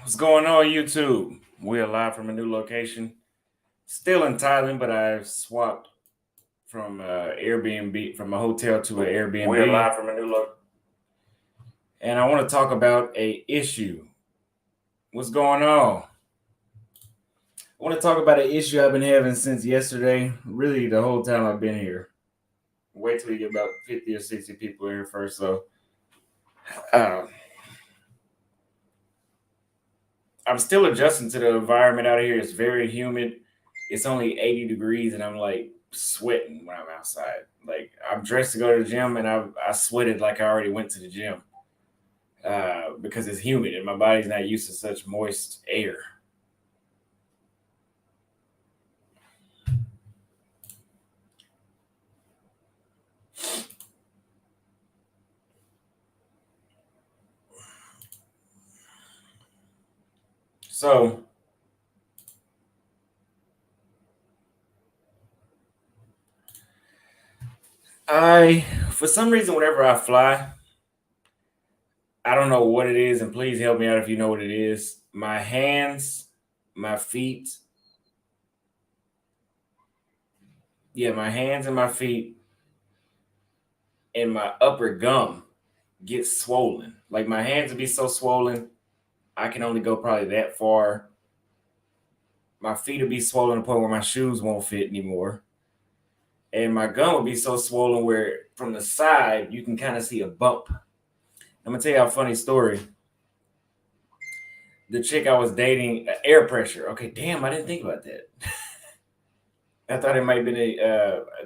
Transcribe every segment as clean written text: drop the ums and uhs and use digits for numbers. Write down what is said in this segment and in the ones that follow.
What's going on, YouTube? We're live from a new location. Still in Thailand, but I've swapped from Airbnb from a hotel to an Airbnb. We're live from a new location. And I want to talk about a issue. What's going on? I want to talk about an issue I've been having since yesterday. Really, the whole time I've been here. Wait till we get about 50 or 60 people here first. So, I'm still adjusting to the environment out here. It's very humid. It's only 80 degrees, and I'm like sweating when I'm outside. Like I'm dressed to go to the gym, and I sweated like I already went to the gym because it's humid, and my body's not used to such moist air. So for some reason, whenever I fly, I don't know what it is, and please help me out if you know what it is. My hands, my feet, yeah, my hands and my feet, and my upper gum get swollen. Like my hands would be so swollen, I can only go probably that far. My feet will be swollen to the point where my shoes won't fit anymore. And my gum will be so swollen where from the side you can kind of see a bump. I'm gonna tell you a funny story. The chick I was dating, air pressure. Okay, damn, I didn't think about that. I thought it might have been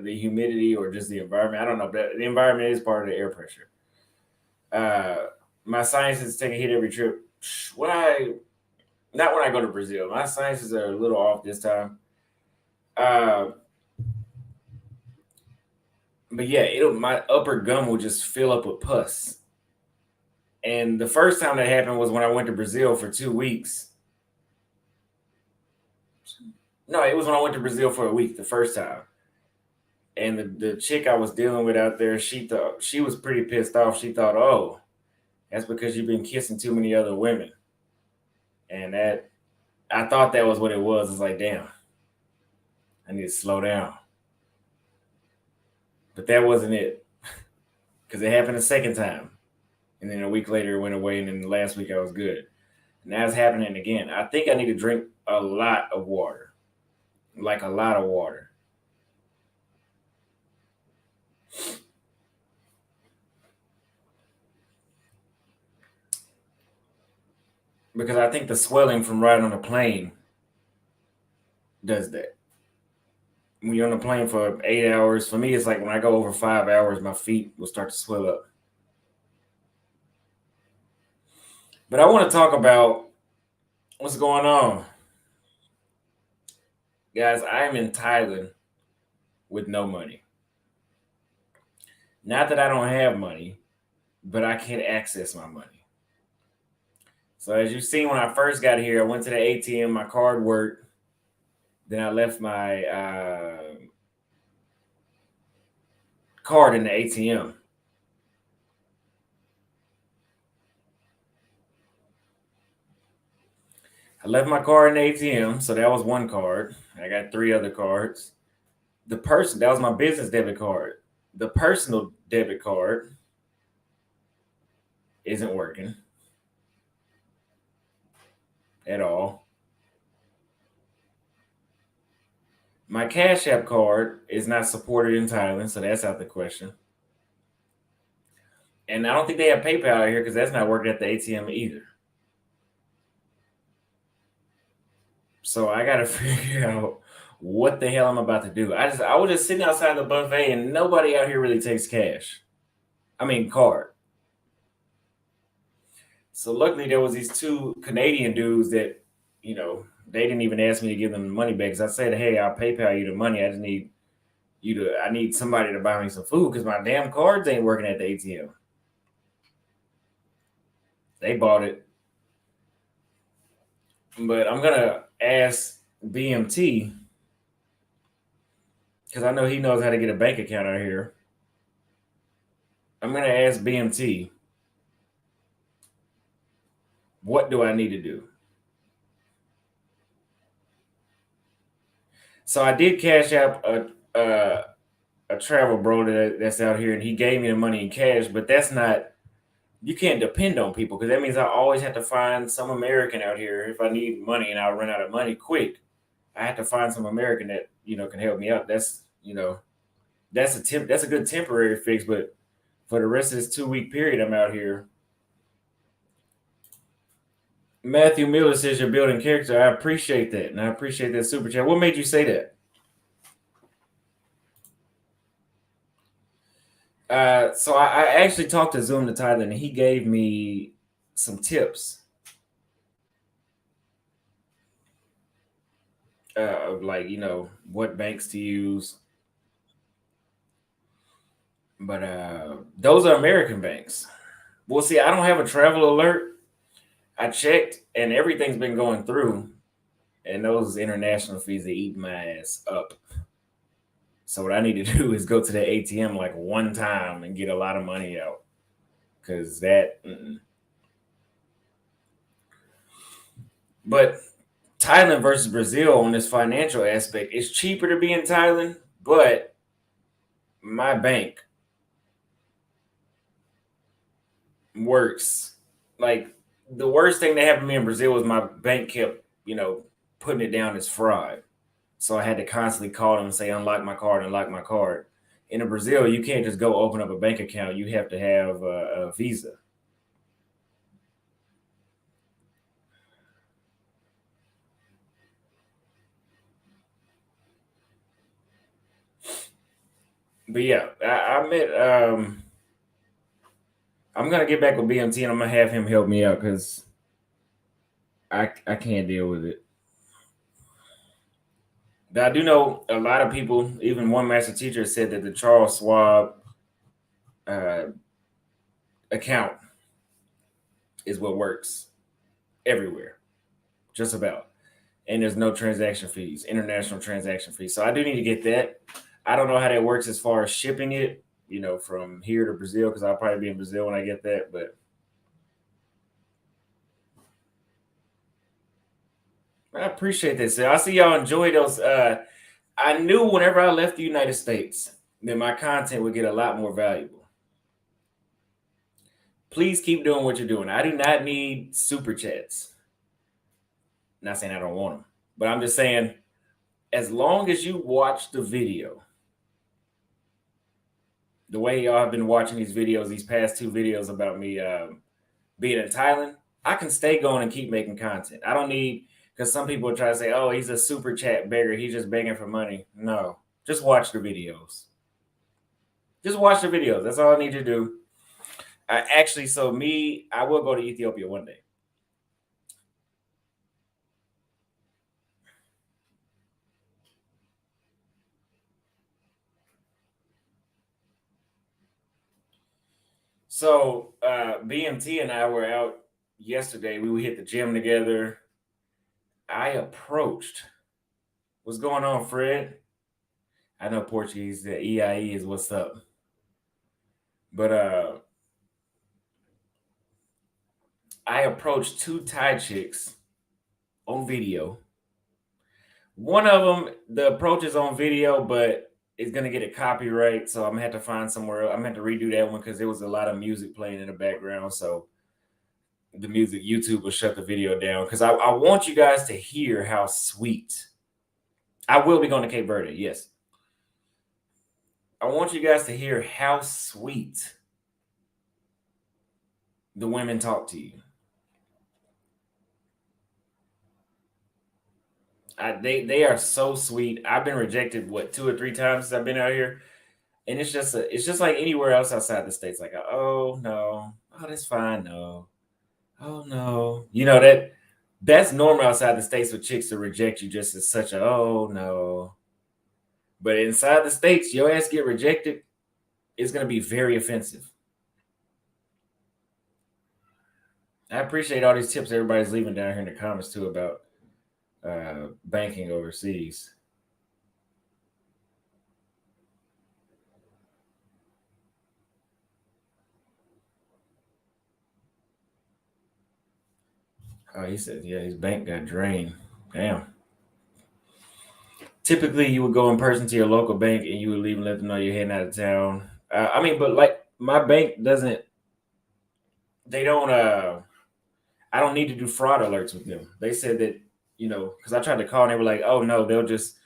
the humidity or just the environment. I don't know, but the environment is part of the air pressure. My sinuses take a hit every trip. Not when I go to Brazil. My sinuses are a little off this time. But yeah, my upper gum will just fill up with pus. And the first time that happened was when I went to Brazil for 2 weeks. No, it was when I went to Brazil for a week the first time. And the chick I was dealing with out there, she was pretty pissed off. She thought, oh, that's because you've been kissing too many other women. And I thought that was what it was. It's like, damn, I need to slow down. But that wasn't it. Because it happened a second time. And then a week later it went away. And then the last week I was good. And now it's happening again. I think I need to drink a lot of water. Like a lot of water. Because I think the swelling from riding on a plane does that. When you're on a plane for 8 hours, for me, it's like when I go over 5 hours, my feet will start to swell up. But I want to talk about what's going on. Guys, I am in Thailand with no money. Not that I don't have money, but I can't access my money. So as you've seen, when I first got here, I went to the ATM, my card worked. Then I left my card in the ATM. I left my card in the ATM, so that was one card. I got 3 other cards. That was my business debit card. The personal debit card isn't working at all. My Cash App card is not supported in Thailand, so that's out the question. And I don't think they have PayPal out here because that's not working at the ATM either. So I gotta figure out what the hell I'm about to do. I was just sitting outside the buffet and nobody out here really takes cash. I mean card. So luckily there was these 2 Canadian dudes that, they didn't even ask me to give them the money back. Cause I said, hey, I'll PayPal you the money. I just need I need somebody to buy me some food because my damn cards ain't working at the ATM. They bought it. But I'm gonna ask BMT because I know he knows how to get a bank account out here. I'm gonna ask BMT, what do I need to do? So I did cash out a travel bro that's out here, and he gave me the money in cash. But that's not, you can't depend on people, because that means I always have to find some American out here if I need money and I'll run out of money quick. I have to find some American that can help me out. That's a good temporary fix, but for the rest of this 2 week period I'm out here. Matthew Miller says you're building character. I appreciate that, and I appreciate that super chat. What made you say that? So I actually talked to Zoom to Tyler, and he gave me some tips. Of, like, what banks to use. But those are American banks. Well, see, I don't have a travel alert. I checked, and everything's been going through, and those international fees, they eat my ass up. So what I need to do is go to the ATM like one time and get a lot of money out, because that. Mm-mm. But Thailand versus Brazil on this financial aspect, it's cheaper to be in Thailand, but my bank works. Like, the worst thing that happened to me in Brazil was my bank kept, putting it down as fraud. So I had to constantly call them and say, unlock my card, unlock my card. In Brazil, you can't just go open up a bank account. You have to have a Visa. But yeah, I met. I'm gonna get back with BMT, and I'm gonna have him help me out, because I can't deal with it. But I do know a lot of people. Even one master teacher said that the Charles Schwab uh, account is what works everywhere, just about. And there's no transaction fees, international transaction fees. So I do need to get that. I don't know how that works as far as shipping it, from here to Brazil, because I'll probably be in Brazil when I get that. But I appreciate this. I see y'all enjoy those. I knew whenever I left the United States that my content would get a lot more valuable. Please keep doing what you're doing. I do not need super chats. Not saying I don't want them, but I'm just saying, as long as you watch the video, the way y'all have been watching these videos, these past two videos about me being in Thailand, I can stay going and keep making content. I don't need, because some people try to say, oh, he's a super chat beggar. He's just begging for money. No, just watch the videos. Just watch the videos. That's all I need to do. I will go to Ethiopia one day. So BMT and I were out yesterday. We hit the gym together. I approached. What's going on, Fred? I know Portuguese. The EIE is what's up. But I approached two Thai chicks on video. One of them, the approach is on video, but it's gonna get a copyright, so I'm gonna have to find somewhere. I'm gonna have to redo that one, because there was a lot of music playing in the background. So the music, YouTube will shut the video down, because I want you guys to hear how sweet. I will be going to Cape Verde, yes. I want you guys to hear how sweet the women talk to you. They are so sweet. I've been rejected, what, 2 or 3 times since I've been out here, and it's just like anywhere else outside the states. Like, oh no, oh, that's fine, no, oh no, that's normal outside the states for chicks to reject you just as such a, oh no. But inside the states, your ass get rejected, it's gonna be very offensive. I appreciate all these tips everybody's leaving down here in the comments too about banking overseas. Oh, he said, yeah, his bank got drained. Damn. typically you would go in person to your local bank and you would leave and let them know you're heading out of town. I mean, but like my bank doesn't, they don't, I don't need to do fraud alerts with them. They said that, because I tried to call and they were like, oh no, they'll just,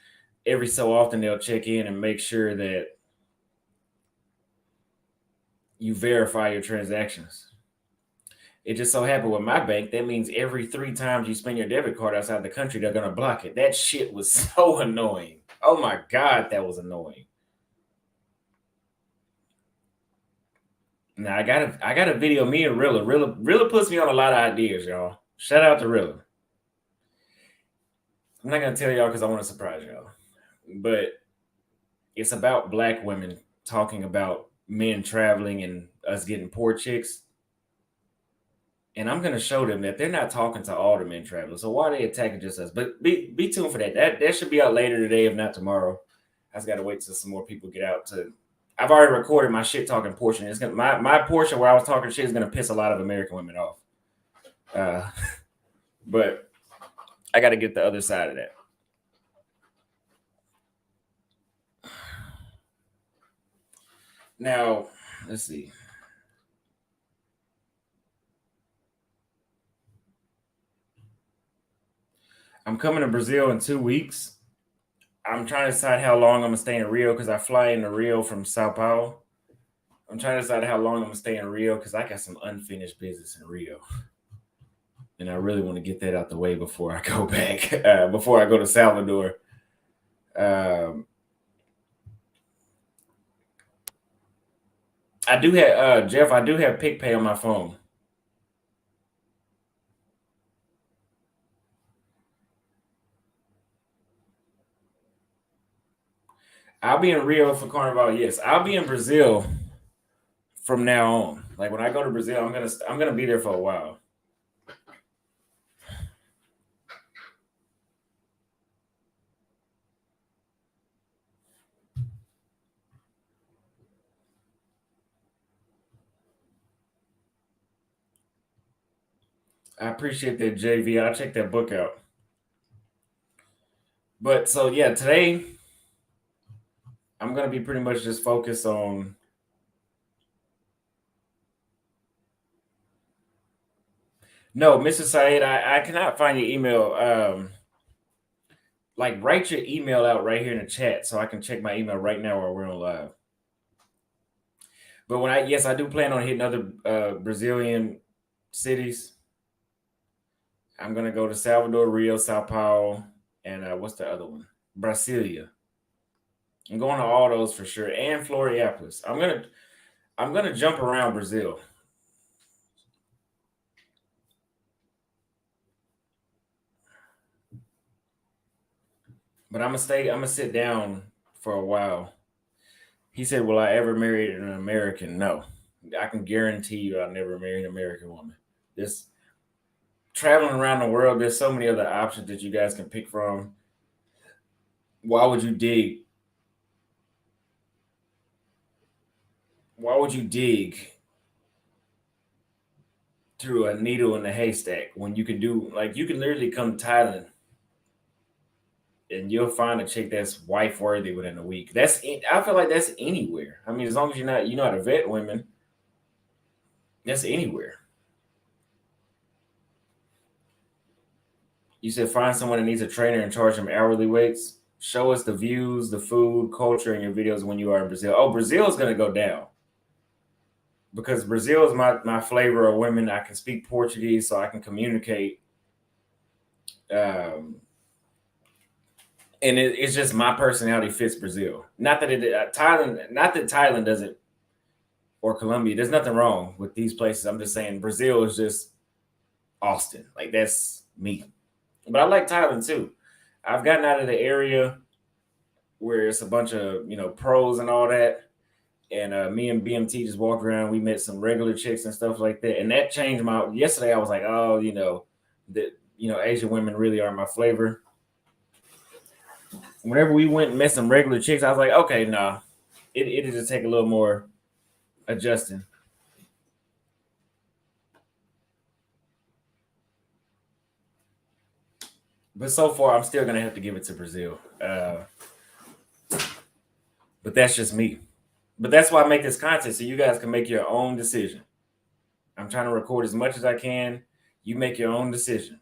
every so often they'll check in and make sure that you verify your transactions. It just so happened with my bank, that means every 3 times you spend your debit card outside the country, they're gonna block it. That shit was so annoying. Oh my God, that was annoying. Now I got a video. Me and Rilla puts me on a lot of ideas, y'all. Shout out to Rilla. I'm not gonna tell y'all because I want to surprise y'all, but it's about black women talking about men traveling and us getting poor chicks. And I'm gonna show them that they're not talking to all the men travelers. So why are they attacking just us? But be tuned for that. That should be out later today, if not tomorrow. I just gotta wait till some more people get out to. I've already recorded my shit talking portion. It's gonna my portion where I was talking shit is gonna piss a lot of American women off. But I gotta get the other side of that. Now, let's see. I'm coming to Brazil in 2 weeks. I'm trying to decide how long I'm gonna stay in Rio because I fly into Rio from Sao Paulo. I'm trying to decide how long I'm gonna stay in Rio because I got some unfinished business in Rio, and I really want to get that out the way before I go back. Before I go to Salvador. I do have Jeff. I do have PicPay on my phone. I'll be in Rio for Carnival. Yes, I'll be in Brazil from now on. Like when I go to Brazil, I'm gonna be there for a while. I appreciate that, JV. I'll check that book out. But so yeah, today I'm gonna be pretty much just focused on. No, Mr. Said, I cannot find your email. Like write your email out right here in the chat so I can check my email right now while we're on live. But I do plan on hitting other Brazilian cities. I'm gonna go to Salvador, Rio, Sao Paulo, and what's the other one? Brasilia. I'm going to all those for sure, and Florianopolis. I'm gonna jump around Brazil. But I'm gonna sit down for a while. He said, "Will I ever marry an American?" No, I can guarantee you, I'll never marry an American woman. This traveling around the world, there's so many other options that you guys can pick from. Why would you dig? Why would you dig through a needle in a haystack when you can do like you can literally come to Thailand and you'll find a chick that's wife worthy within a week. I feel like that's anywhere. I mean, as long as you know how to vet women, that's anywhere. You said find someone that needs a trainer and charge them hourly rates. Show us the views, the food, culture in your videos when you are in Brazil. Oh, Brazil is gonna go down because Brazil is my flavor of women. I can speak Portuguese, so I can communicate. And it's just my personality fits Brazil. Not that Thailand doesn't, or Colombia. There's nothing wrong with these places. I'm just saying Brazil is just Austin. Like that's me. But I like Thailand too. I've gotten out of the area where it's a bunch of pros and all that. And me and BMT just walked around. We met some regular chicks and stuff like that, and that changed my. Yesterday, I was like, oh, that Asian women really are my flavor. Whenever we went and met some regular chicks, I was like, okay, nah, it'll just take a little more adjusting. But so far, I'm still gonna have to give it to Brazil. But that's just me. But that's why I make this content so you guys can make your own decision. I'm trying to record as much as I can. You make your own decision.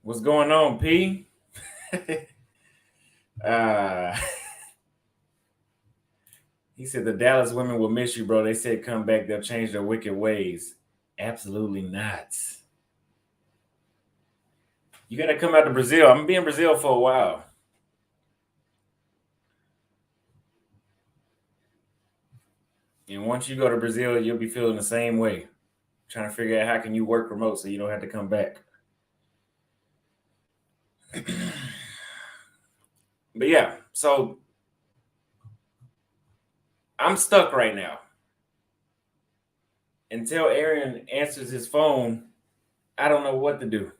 What's going on, P? uh, he said the Dallas women will miss you, bro. They said come back, they'll change their wicked ways. Absolutely not. You got to come out to Brazil. I'm gonna be in Brazil for a while. And once you go to Brazil, you'll be feeling the same way. Trying to figure out how can you work remote so you don't have to come back. But yeah, so I'm stuck right now. Until Aaron answers his phone, I don't know what to do.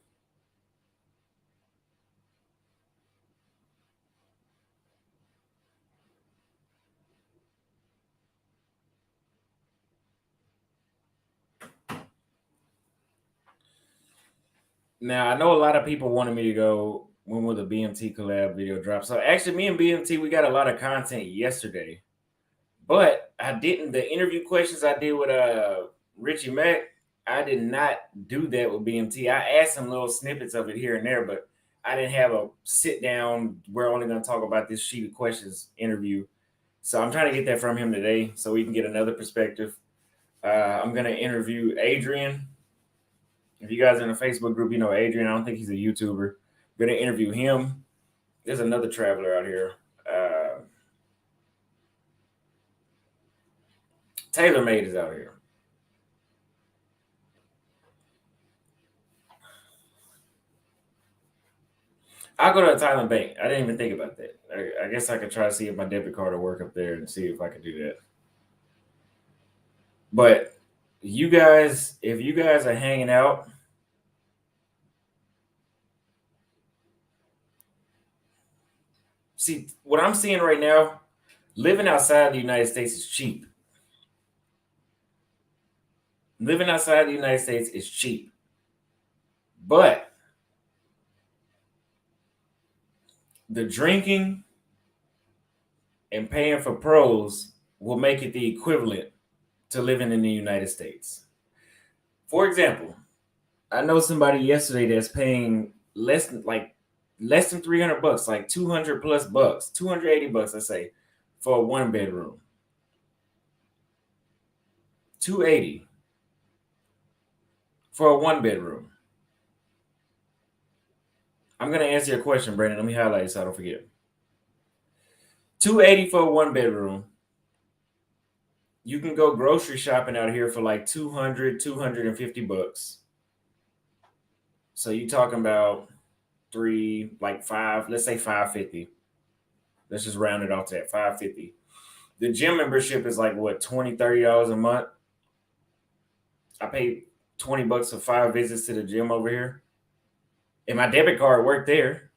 Now, I know a lot of people wanted me to go when will the BMT collab video drop. So actually, me and BMT, we got a lot of content yesterday. But I didn't. The interview questions I did with Richie Mack, I did not do that with BMT. I asked some little snippets of it here and there, but I didn't have a sit down. We're only going to talk about this sheet of questions interview. So I'm trying to get that from him today, so we can get another perspective. I'm going to interview Adrian. If you guys are in a Facebook group, you know Adrian. I don't think he's a YouTuber. Going to interview him. There's another traveler out here. TaylorMade is out here. I'll go to a Thailand bank. I didn't even think about that. I guess I could try to see if my debit card will work up there and see if I could do that. But you guys, if you guys are hanging out, see what I'm seeing right now, living outside the United States is cheap. Living outside the United States is cheap. But the drinking and paying for pros will make it the equivalent to living in the United States. For example, I know somebody yesterday that's paying less than 300 bucks, like 200 plus bucks, 280 bucks, I say, for a 1 bedroom. 280 for a 1 bedroom. I'm gonna answer your question, Brandon. Let me highlight it so I don't forget. 280 for a 1 bedroom. You can go grocery shopping out here for like 200, 250 bucks. So you talking about let's say 550. Let's just round it off to that 550. The gym membership is like what, $20, $30 a month. I paid 20 bucks for 5 visits to the gym over here. And my debit card worked there.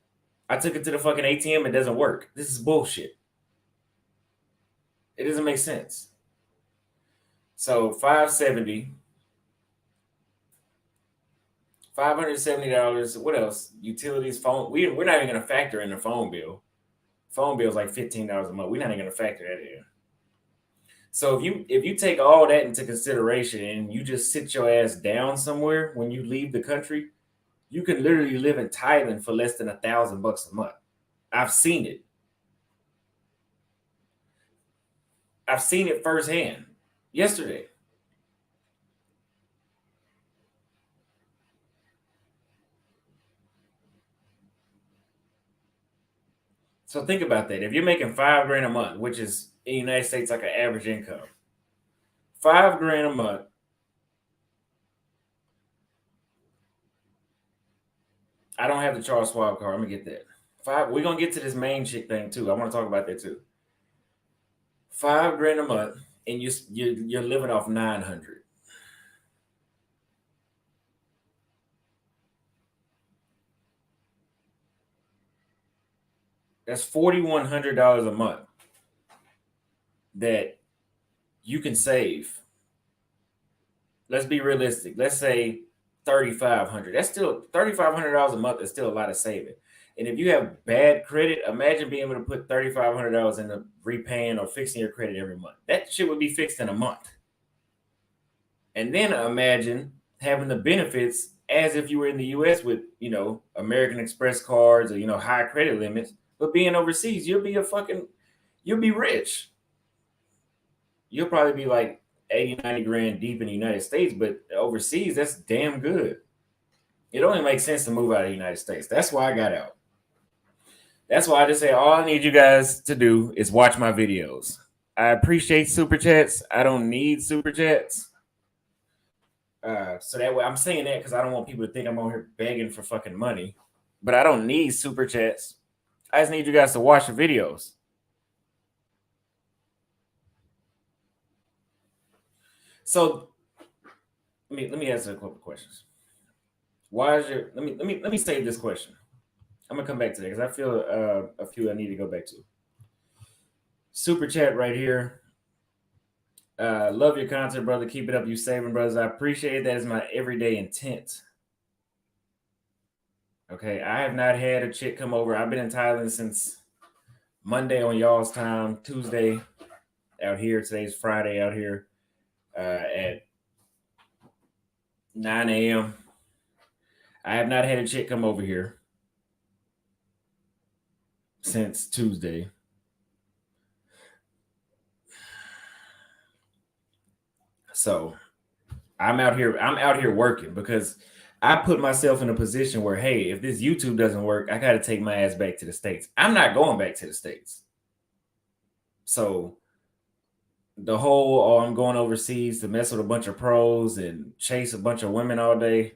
I took it to the fucking ATM. It doesn't work. This is bullshit. It doesn't make sense. So 570, $570. What else? Utilities, phone. We're not even gonna factor in the phone bill. Phone bill is like $15 a month. We're not even gonna factor that in. So if you take all that into consideration and you just sit your ass down somewhere when you leave the country, you can literally live in Thailand for less than $1,000 a month. I've seen it. I've seen it firsthand yesterday. So think about that. If you're making $5,000 a month, which is in the United States like an average income, $5,000 a month. I don't have the Charles Schwab card. I'm gonna get that. We're gonna get to this main chick thing too. I want to talk about that too. $5,000 a month, and you're living off 900. That's $4,100 a month that you can save let's be realistic. Let's say $3,500. That's still $3,500 a month is still a lot of saving. And if you have bad credit, imagine being able to put $3,500 into repaying or fixing your credit every month. That shit would be fixed in a month. And then imagine having the benefits as if you were in the US with, American Express cards or, high credit limits, but being overseas, you'll be rich. You'll probably be like 80, 90 grand deep in the United States, but overseas, that's damn good. It only makes sense to move out of the United States. That's why I got out. That's why I just say all I need you guys to do is watch my videos. I appreciate super chats. I don't need super chats. So that way, I'm saying that because I don't want people to think I'm on here begging for fucking money. But I don't need super chats. I just need you guys to watch the videos. So let me answer a couple of questions. Why is your let me save this question. I'm gonna come back to that because I feel a few I need to go back to. Super chat right here. Love your content, brother. Keep it up. You saving brothers. I appreciate that. Is my everyday intent. Okay, I have not had a chick come over. I've been in Thailand since Monday on y'all's time, Tuesday out here. Today's Friday out here at 9 a.m. I have not had a chick come over here since Tuesday. So I'm out here working because I put myself in a position where, hey, if this YouTube doesn't work, I got to take my ass back to the States. I'm not going back to the States. So the whole, I'm going overseas to mess with a bunch of pros and chase a bunch of women all day.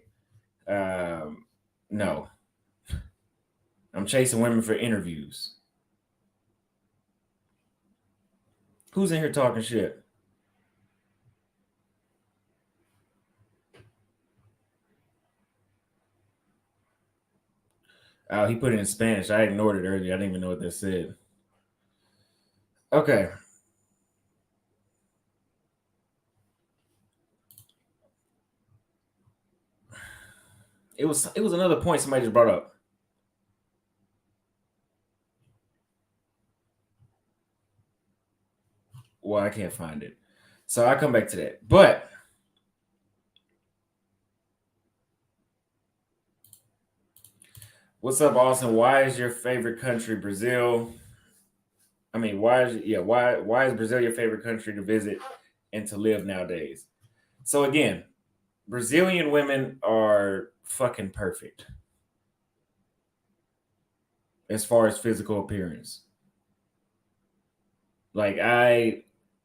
No. I'm chasing women for interviews. Who's in here talking shit? Oh, he put it in Spanish. I ignored it earlier. I didn't even know what that said. Okay. It was another point somebody just brought up. Well, I can't find it. So I come back to that. But what's up, Austin? Why is your favorite country Brazil? I mean, why is Brazil your favorite country to visit and to live nowadays? So again, Brazilian women are fucking perfect as far as physical appearance. Like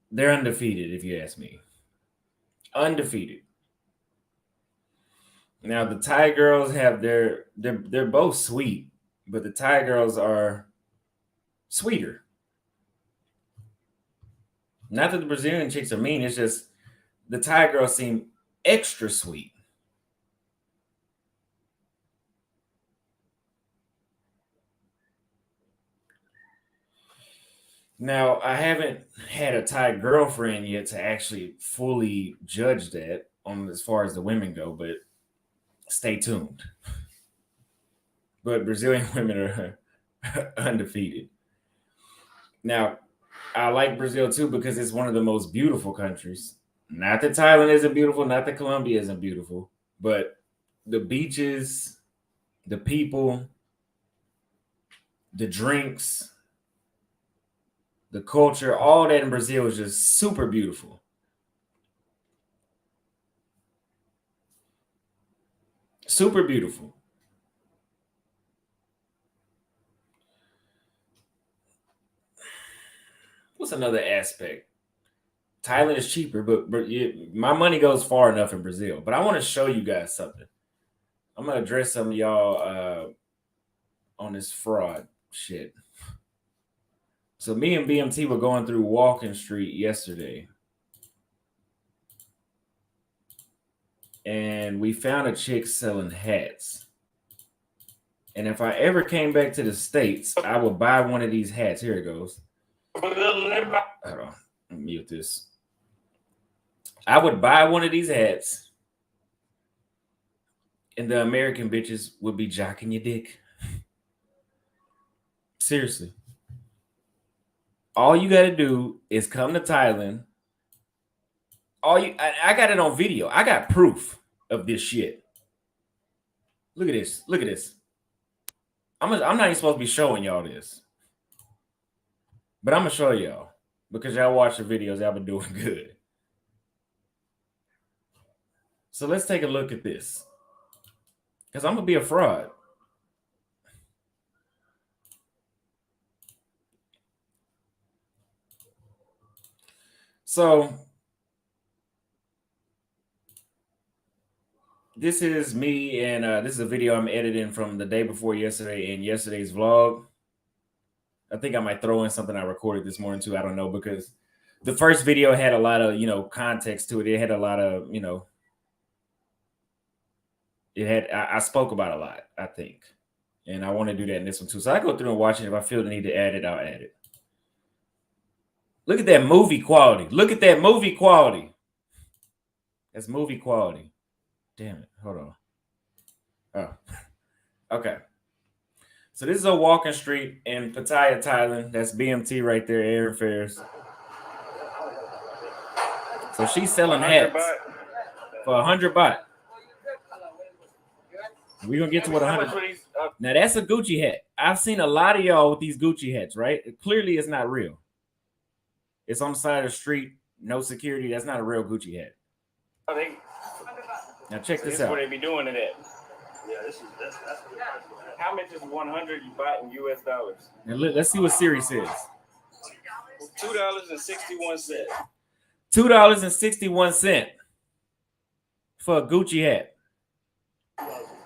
they're undefeated if you ask me. Undefeated. Now the Thai girls have they're both sweet, but the Thai girls are sweeter. Not that the Brazilian chicks are mean, it's just the Thai girls seem extra sweet. Now, I haven't had a Thai girlfriend yet to actually fully judge that on as far as the women go, but stay tuned. But Brazilian women are undefeated. Now, I like Brazil too because it's one of the most beautiful countries. Not that Thailand isn't beautiful, not that Colombia isn't beautiful, but the beaches, the people, the drinks, the culture, all that in Brazil is just super beautiful. Super beautiful. What's another aspect? Thailand is cheaper, but my money goes far enough in Brazil. But I want to show you guys something. I'm gonna address some of y'all on this fraud shit. So me and BMT were going through Walking Street yesterday, and we found a chick selling hats. And if I ever came back to the States, I would buy one of these hats. Here it goes. Hold on, mute this. I would buy one of these hats, and the American bitches would be jocking your dick. Seriously. All you got to do is come to Thailand. I got it on video. I got proof of this shit. Look at this. Look at this. I'm not even supposed to be showing y'all this, but I'm gonna show y'all because y'all watch the videos. Y'all been doing good. So let's take a look at this because I'm gonna be a fraud. So this is me, and this is a video I'm editing from the day before yesterday in yesterday's vlog. I think I might throw in something I recorded this morning too. I don't know, because the first video had a lot of context to it. It had a lot of I spoke about a lot, I think, and I want to do that in this one too. So I go through and watch it. If I feel the need to add it, I'll add it. Look at that movie quality. Look at that movie quality. That's movie quality. Damn it. Hold on. Oh, okay. So this is a walking street in Pattaya, Thailand. That's BMT right there, airfares. So she's selling hats for 100 baht. We're going to get to what 100. Now, that's a Gucci hat. I've seen a lot of y'all with these Gucci hats, right? Clearly, it's not real. It's on the side of the street, no security. That's not a real Gucci hat. Now, check this out. What they be doing to that? Yeah, that's how much is 100 you buy in US dollars? Now, let's see what Siri says. $2.61. $2.61 for a Gucci hat.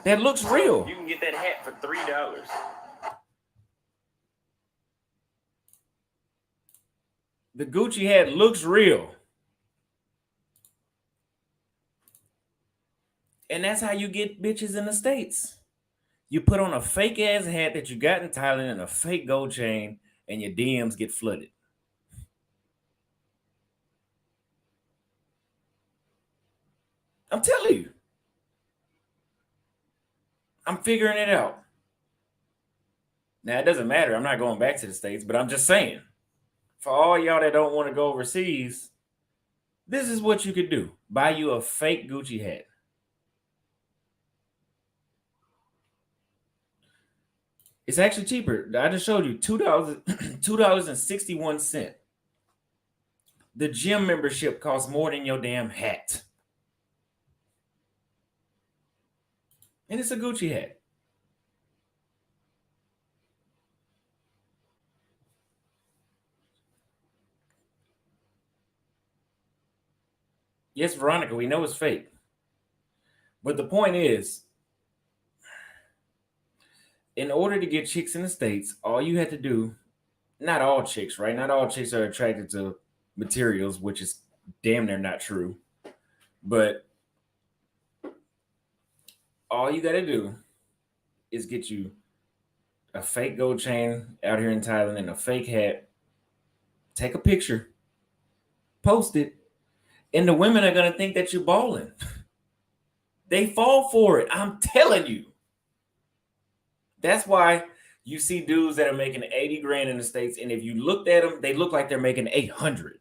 That looks real. You can get that hat for $3. The Gucci hat looks real. And that's how you get bitches in the States. You put on a fake ass hat that you got in Thailand and a fake gold chain, and your DMs get flooded. I'm telling you. I'm figuring it out. Now, it doesn't matter. I'm not going back to the States, but I'm just saying, for all y'all that don't want to go overseas, this is what you could do. Buy you a fake Gucci hat. It's actually cheaper. I just showed you $2.61. The gym membership costs more than your damn hat. And it's a Gucci hat. Yes, Veronica, we know it's fake. But the point is, in order to get chicks in the States, all you have to do, not all chicks, right? Not all chicks are attracted to materials, which is damn near not true. But all you got to do is get you a fake gold chain out here in Thailand and a fake hat. Take a picture, post it, and the women are going to think that you're balling. They fall for it. I'm telling you. That's why you see dudes that are making 80 grand in the States, and if you looked at them, they look like they're making 800.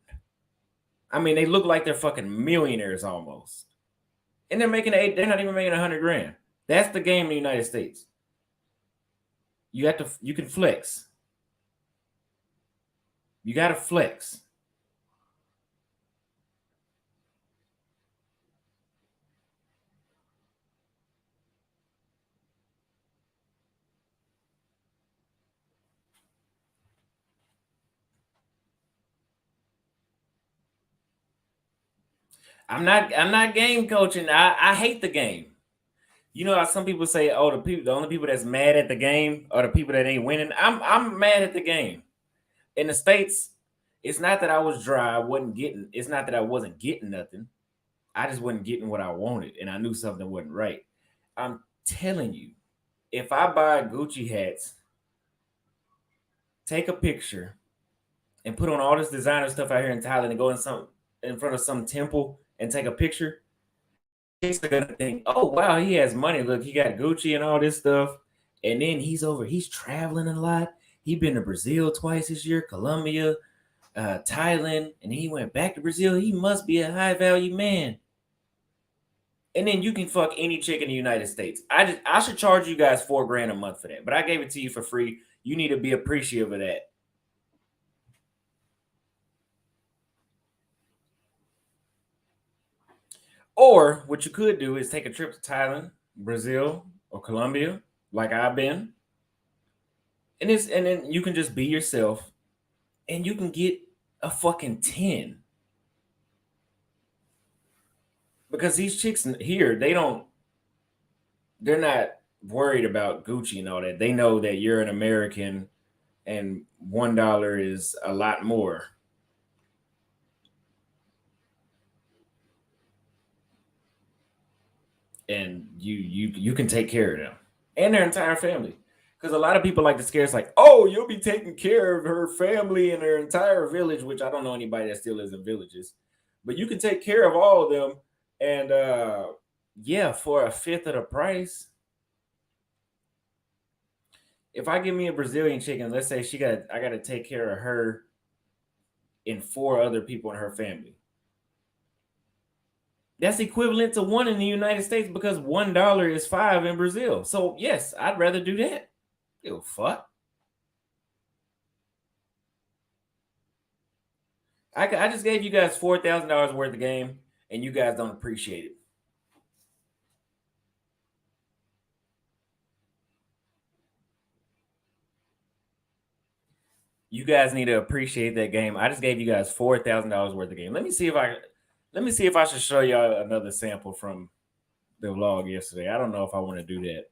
I mean, they look like they're fucking millionaires almost. And they're not even making 100 grand. That's the game in the United States. You can flex. You got to flex. I'm not game coaching. I hate the game. You know how some people say, "Oh, the only people that's mad at the game are the people that ain't winning." I'm mad at the game. In the States, it's not that I was dry. It's not that I wasn't getting nothing. I just wasn't getting what I wanted, and I knew something wasn't right. I'm telling you, if I buy Gucci hats, take a picture, and put on all this designer stuff out here in Thailand, and go in front of some temple and take a picture, chicks are gonna think, oh wow, he has money. Look, he got Gucci and all this stuff. And then he's traveling a lot. He been to Brazil twice this year, Colombia, Thailand, and he went back to Brazil. He must be a high value man. And then you can fuck any chick in the United States. I should charge you guys $4,000 a month for that, but I gave it to you for free. You need to be appreciative of that. Or what you could do is take a trip to Thailand, Brazil, or Colombia, like I've been. And then you can just be yourself and you can get a fucking 10. Because these chicks here, they're not worried about Gucci and all that. They know that you're an American and $1 is a lot more. And you can take care of them and their entire family. Because a lot of people like to scare us like, oh, you'll be taking care of her family and her entire village, which I don't know anybody that still lives in villages. But you can take care of all of them. And yeah, for a fifth of the price. If I give me a Brazilian chicken, let's say I got to take care of her and 4 other people in her family. That's equivalent to 1 in the United States because $1 is 5 in Brazil. So yes, I'd rather do that. Ew, fuck. I just gave you guys $4,000 worth of game, and you guys don't appreciate it. You guys need to appreciate that game. I just gave you guys $4,000 worth of game. Let me see if I should show y'all another sample from the vlog yesterday. I don't know if I want to do that.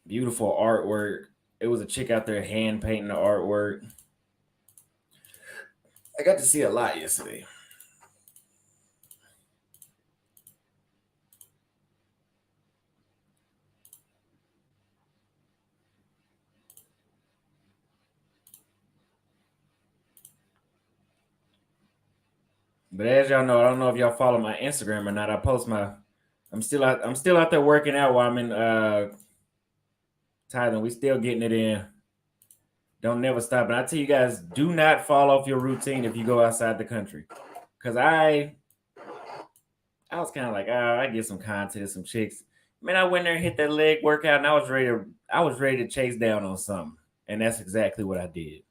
Beautiful artwork. It was a chick out there hand painting the artwork. I got to see a lot yesterday. But as y'all know, I don't know if y'all follow my Instagram or not. I post I'm still out there working out while I'm in Thailand. We still getting it in. Don't never stop. And I tell you guys, do not fall off your routine if you go outside the country. Cause I was kind of like, I get some content, some chicks. Man, I went there and hit that leg workout, and I was ready to chase down on something. And that's exactly what I did.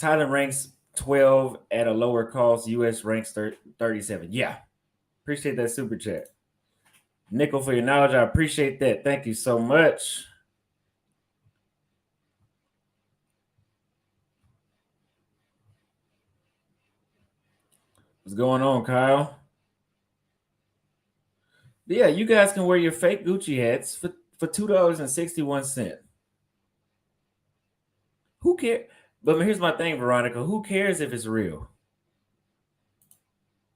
Thailand ranks 12 at a lower cost. US ranks 37. Yeah. Appreciate that super chat. Nickel for your knowledge. I appreciate that. Thank you so much. What's going on, Kyle? But yeah, you guys can wear your fake Gucci hats for $2.61. Who cares? But here's my thing, Veronica. Who cares if it's real?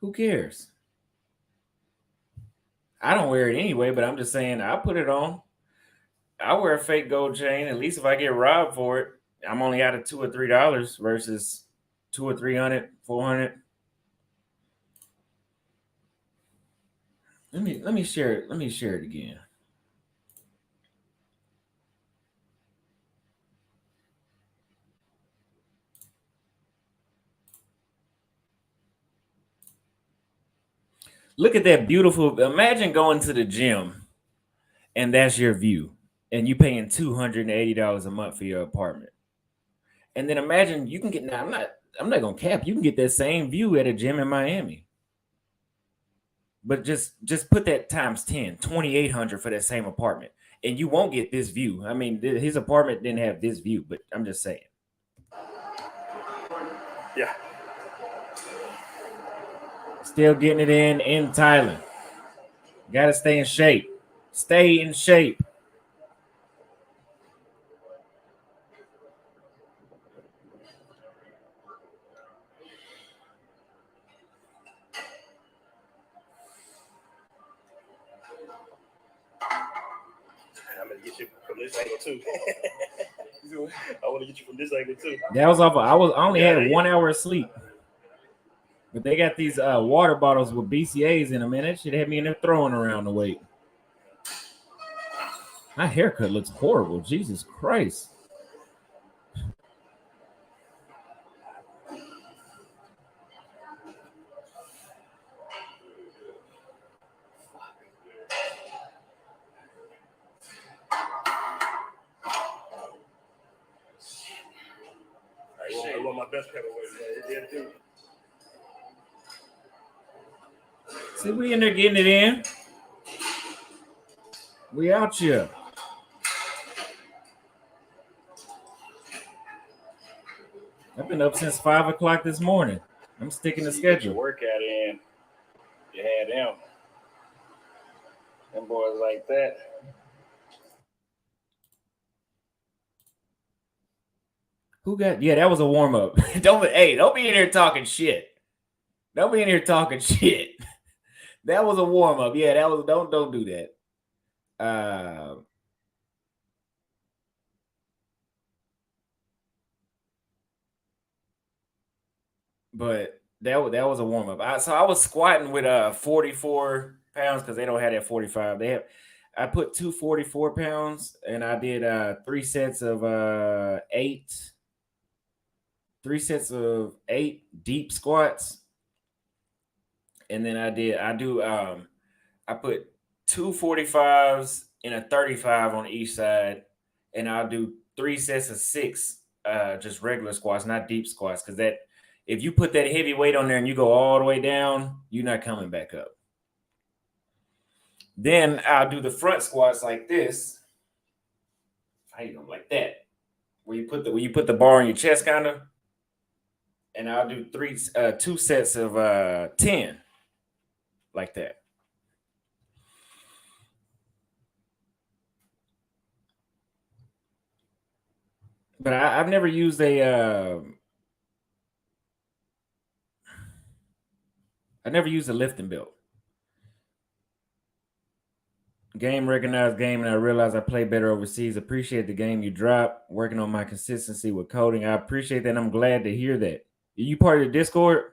Who cares? I don't wear it anyway, but I'm just saying I put it on. I wear a fake gold chain. At least if I get robbed for it, I'm only out of $2 or $3 versus $200 or $300, $400. Let me share it. Let me share it again. Look at that beautiful. Imagine going to the gym and that's your view, and you paying $280 a month for your apartment. And then imagine you can get now. I'm not gonna cap. You can get that same view at a gym in Miami. But just put that times 10, 2,800 for that same apartment, and you won't get this view. I mean, his apartment didn't have this view, but I'm just saying. Yeah. Still getting it in Thailand. Got to stay in shape. Stay in shape. I'm gonna get you from this angle too. I want to get you from this angle too. That was off. I only had 1 hour of sleep. But they got these water bottles with BCAs in them, man. That shit had me in there throwing around the weight. My haircut looks horrible. Jesus Christ. I want my best pepper with it. See, we in there getting it in. We out here. I've been up since 5 o'clock this morning. I'm sticking to schedule. Workout in. You had them boys like that. Who got? Yeah, that was a warm up. Don't be in here talking shit. Don't be in here talking shit. That was a warm up. Yeah, that was. Don't do that. But that was a warm up. So I was squatting with 44 pounds because they don't have that 45. I put 244 pounds and I did 3 sets of 8. 3 sets of 8 deep squats. And then I put 2 45s and a 35 on each side. And I'll do 3 sets of 6 just regular squats, not deep squats. Because that if you put that heavy weight on there and you go all the way down, you're not coming back up. Then I'll do the front squats like this. How you know, like that? Where you put the bar on your chest, kind of. And I'll do 2 sets of 10, like that. But I've never used a lifting belt. Game recognized game, and I realized I play better overseas. Appreciate the game you drop. Working on my consistency with coding. I appreciate that. I'm glad to hear that. Are you part of the Discord?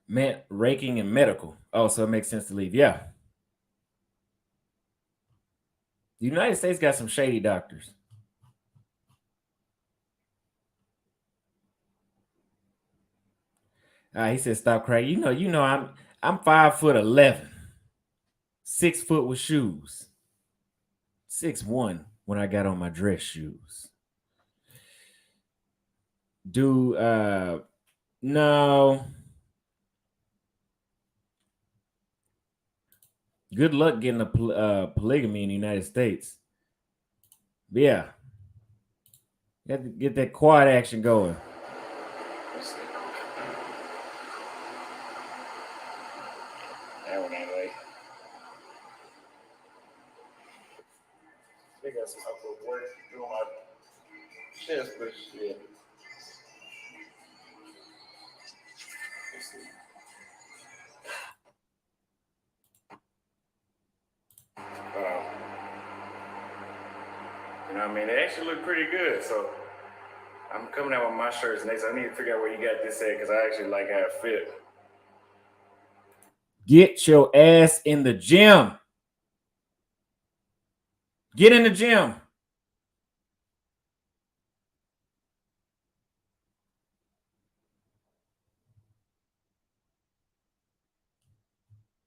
Meant raking and medical. Oh, so it makes sense to leave. Yeah. The United States got some shady doctors. He said, "Stop crying." You know, I'm 5'11", 6 foot with shoes, 6'1" when I got on my dress shoes. No. Good luck getting a polygamy in the United States. But yeah, you have to get that quad action going. They got some upward work doing my chest push. Yeah. Let's see. You know what I mean? They actually look pretty good. So I'm coming out with my shirts next. I need to figure out where you got this at because I actually like how it fit. Get your ass in the gym. Get in the gym.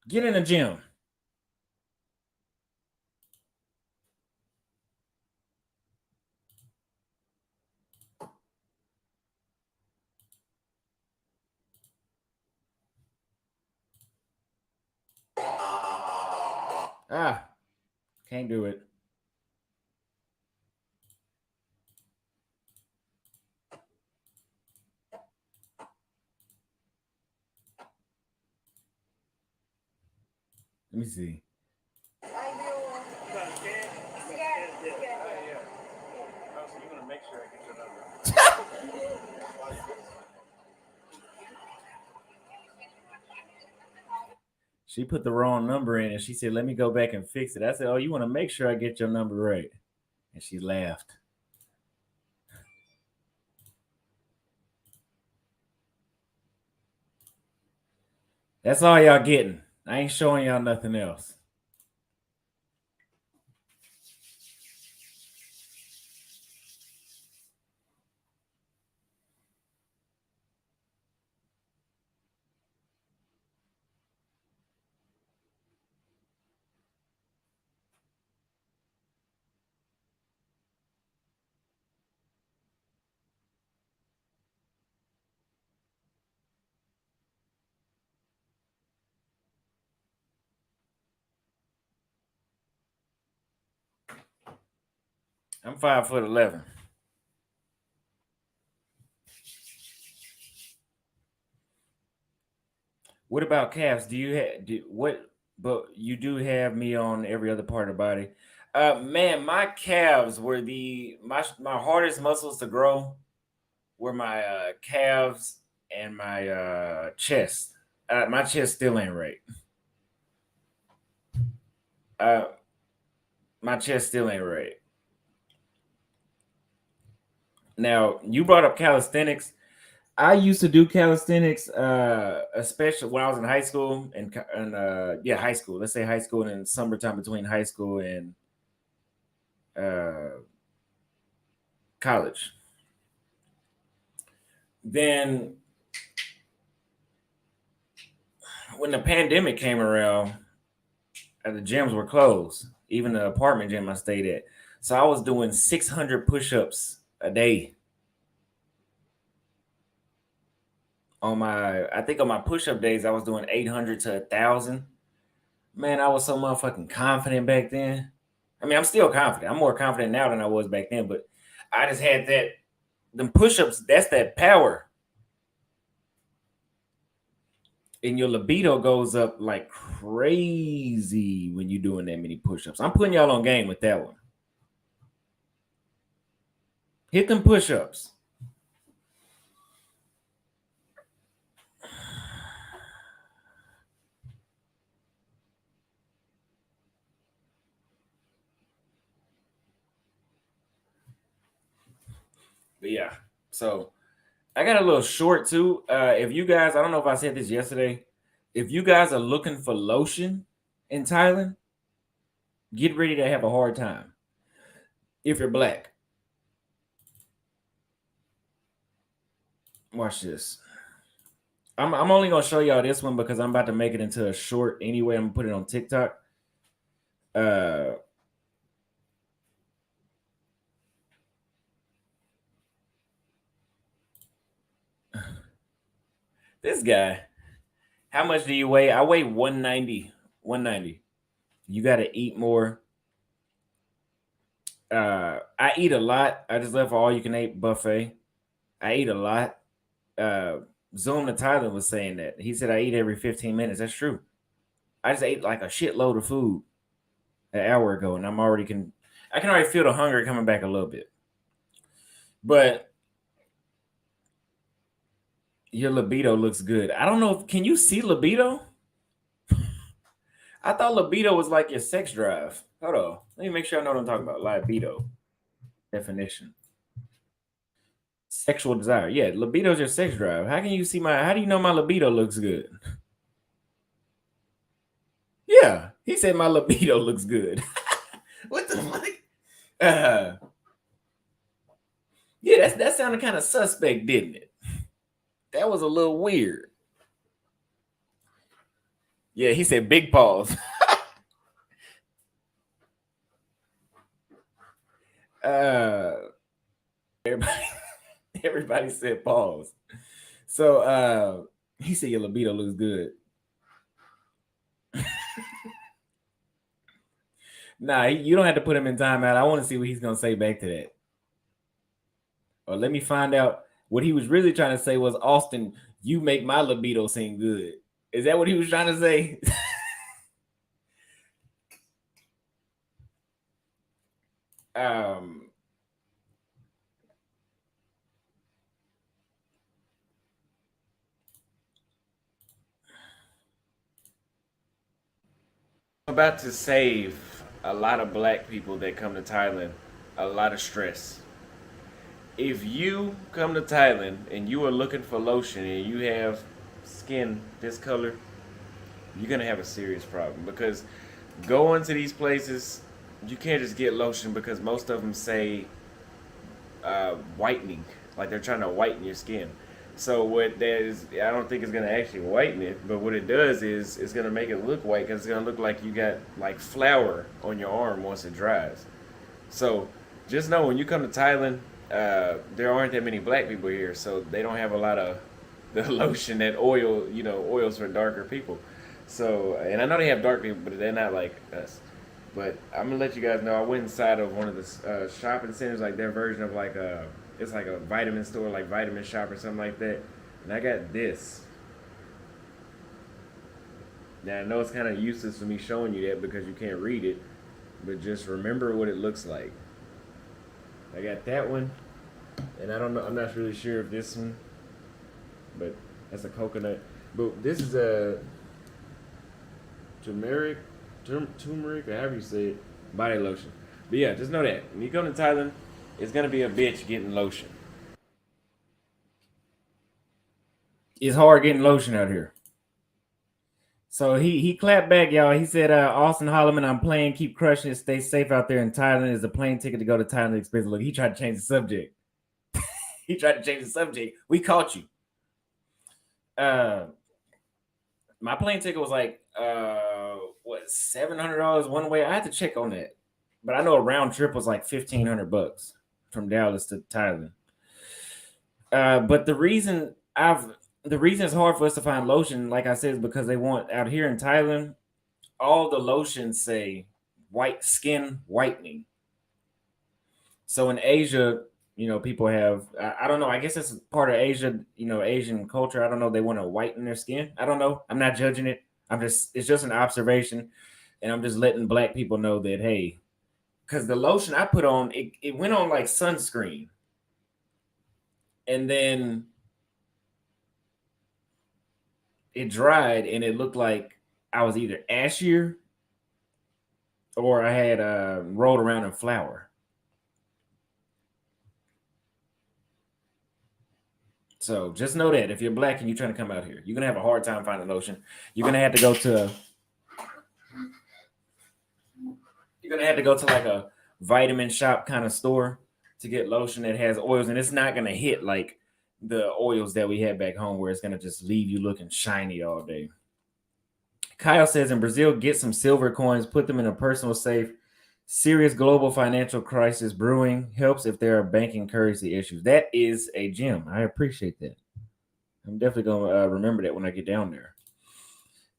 Get in the gym. Can't do it. Let me see. She put the wrong number in and she said, "Let me go back and fix it." I said, "Oh, you want to make sure I get your number right." And she laughed. That's all y'all getting. I ain't showing y'all nothing else. I'm 5'11". What about calves? Do you have what? But you do have me on every other part of the body. Man, my calves were my hardest muscles to grow were my calves and my chest. My chest still ain't right. Uh, my chest still ain't right. Now you brought up calisthenics. I used to do calisthenics, especially when I was in high school and high school. Let's say high school and in summertime between high school and uh, college. Then when the pandemic came around, the gyms were closed. Even the apartment gym I stayed at. So I was doing 600 push-ups a day. I think on my push-up days, I was doing 800 to 1,000. Man, I was so motherfucking confident back then. I mean, I'm still confident. I'm more confident now than I was back then, but I just had them push-ups, that's that power. And your libido goes up like crazy when you're doing that many push-ups. I'm putting y'all on game with that one. Hit them push-ups. But yeah, so I got a little short too. If you guys, I don't know if I said this yesterday, if you guys are looking for lotion in Thailand, get ready to have a hard time. If you're black, watch this. I'm only gonna show y'all this one because I'm about to make it into a short anyway. I'm gonna put it on TikTok. Uh, this guy. How much do you weigh? I weigh 190. 190. You got to eat more. I eat a lot. I just left for all you can eat buffet. I eat a lot. Uh, Zoom to Tyler was saying that. He said I eat every 15 minutes. That's true. I just ate like a shitload of food an hour ago, and I can already feel the hunger coming back a little bit. But your libido looks good. I don't know. Can you see libido? I thought libido was like your sex drive. Hold on. Let me make sure I know what I'm talking about. Libido definition. Sexual desire. Yeah, libido is your sex drive. How do you know my libido looks good? Yeah, he said my libido looks good. What the fuck? Uh, yeah, that sounded kind of suspect, didn't it? That was a little weird. Yeah, he said big pause. uh, everybody, everybody said pause. So he said your libido looks good. Nah, you don't have to put him in timeout. I want to see what he's gonna say back to that. Or let me find out what he was really trying to say was Austin, you make my libido seem good. Is that what he was trying to say? um I'm about to save a lot of black people that come to Thailand a lot of stress. If you come to Thailand and you are looking for lotion and you have skin this color, you're gonna have a serious problem because going to these places, you can't just get lotion because most of them say whitening, like they're trying to whiten your skin. So what that is, I don't think it's gonna actually whiten it, but what it does is it's gonna make it look white because it's gonna look like you got like flour on your arm once it dries. So just know when you come to Thailand, there aren't that many black people here, so they don't have a lot of the lotion that oil, oils for darker people. So, and I know they have dark people, but they're not like us. But I'm gonna let you guys know I went inside of one of the shopping centers, like their version of like it's like a vitamin store, like Vitamin Shop or something like that. And I got this. Now I know it's kind of useless for me showing you that because you can't read it, but just remember what it looks like. I got that one, and I don't know. I'm not really sure if this one, but that's a coconut. But this is a turmeric, turmeric, or however you say it, body lotion. But yeah, just know that when you come to Thailand, it's gonna be a bitch getting lotion. It's hard getting lotion out here. So he clapped back, y'all. He said, Austin Holloman, I'm playing, keep crushing it, stay safe out there in Thailand. Is a plane ticket to go to Thailand expensive. Look, he tried to change the subject. He tried to change the subject. We caught you. My plane ticket was like $700 one way. I had to check on that, but I know a round trip was like $1,500 from Dallas to Thailand. But the reason it's hard for us to find lotion, like I said, is because they want out here in Thailand, all the lotions say white skin whitening. So in Asia, people have, I don't know, I guess it's part of Asia, Asian culture. I don't know. They want to whiten their skin. I don't know. I'm not judging it. It's just an observation. And I'm just letting black people know that, hey, because the lotion I put on, it went on like sunscreen. And then it dried and it looked like I was either ashier or I had rolled around in flour. So just know that if you're black and you're trying to come out here, you're gonna have a hard time finding lotion. You're gonna have to go to like a vitamin shop kind of store to get lotion that has oils, and it's not gonna hit like the oils that we had back home where it's gonna just leave you looking shiny all day. Kyle says in Brazil, get some silver coins, put them in a personal safe. Serious global financial crisis brewing, helps if there are banking currency issues. That is a gem. I appreciate that. I'm definitely going to remember that when I get down there.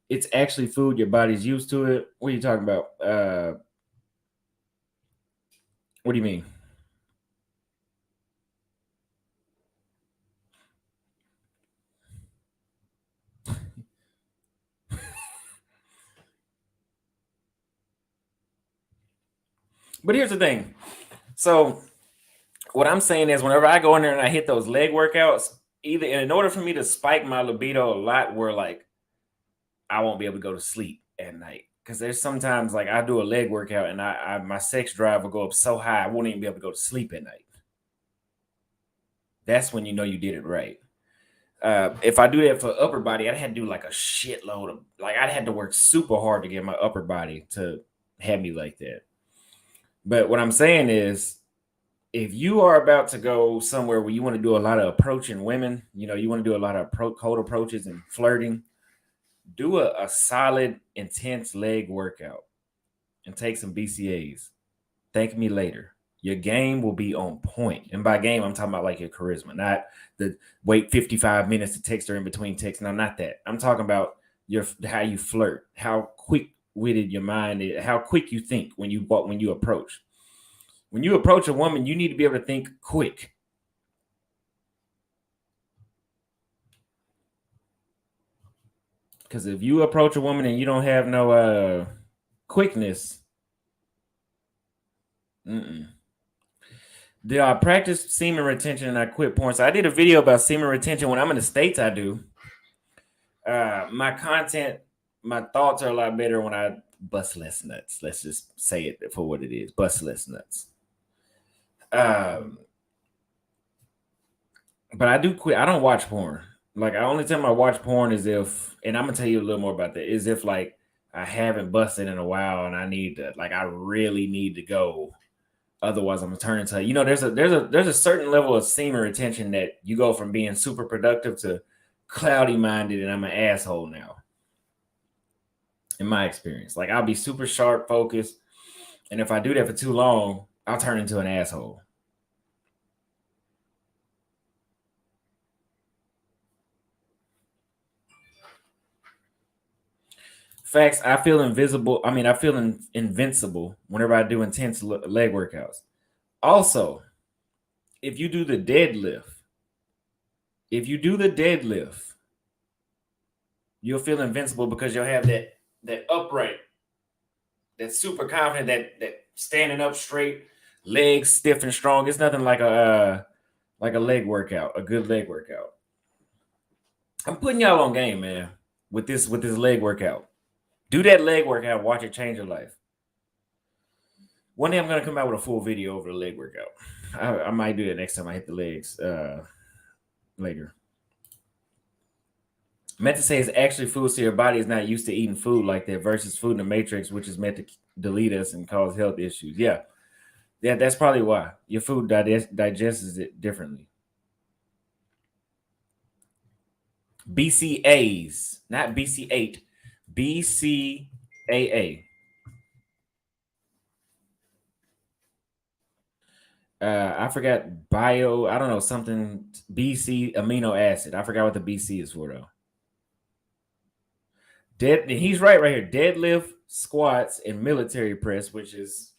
It's actually food. Your body's used to it. What are you talking about? What do you mean? But here's the thing. So what I'm saying is whenever I go in there and I hit those leg workouts, either in order for me to spike my libido a lot where like I won't be able to go to sleep at night. Because there's sometimes like I do a leg workout and I my sex drive will go up so high I won't even be able to go to sleep at night. That's when you know you did it right. If I do that for upper body, I'd have to do like a shitload of I'd have to work super hard to get my upper body to have me like that. But what I'm saying is, if you are about to go somewhere where you want to do a lot of approaching women, you want to do a lot of cold approaches and flirting, do a solid, intense leg workout and take some BCAs. Thank me later. Your game will be on point. And by game, I'm talking about like your charisma, not the wait 55 minutes to text her in between texts. No, not that. I'm talking about how you flirt, how quick-witted your mind is, how quick you think when you approach. When you approach a woman, you need to be able to think quick. Because if you approach a woman and you don't have no quickness, do I practice semen retention and I quit porn? So I did a video about semen retention. When I'm in the States, I do. My content, my thoughts are a lot better when I bust less nuts. Let's just say it for what it is. Bust less nuts. But I do quit. I don't watch porn. Like, I only time I watch porn is if, and I'm gonna tell you a little more about that, is if like I haven't busted in a while and I need to, like, I really need to go. Otherwise, I'm gonna turn into, there's a certain level of semen retention that you go from being super productive to cloudy minded, and I'm an asshole now. In my experience, like, I'll be super sharp focused, and if I do that for too long, I'll turn into an asshole. Facts. I feel invisible. I mean, I feel invincible whenever I do intense leg workouts. Also, if you do the deadlift, you'll feel invincible because you'll have that upright, that super confident, that standing up straight, legs stiff and strong. It's nothing like a leg workout, a good leg workout. I'm putting y'all on game, man, with this leg workout. Do that leg workout, watch it change your life. One day I'm gonna come out with a full video over the leg workout. I might do that next time I hit the legs later. Meant to say it's actually food, so your body is not used to eating food like that versus food in the matrix, which is meant to delete us and cause health issues. Yeah, that's probably why your food digests it differently. BCAs, not BC8, BCAA. I forgot I don't know, something BC amino acid. I forgot what the BC is for though. He's right here. Deadlift, squats, and military press, which is,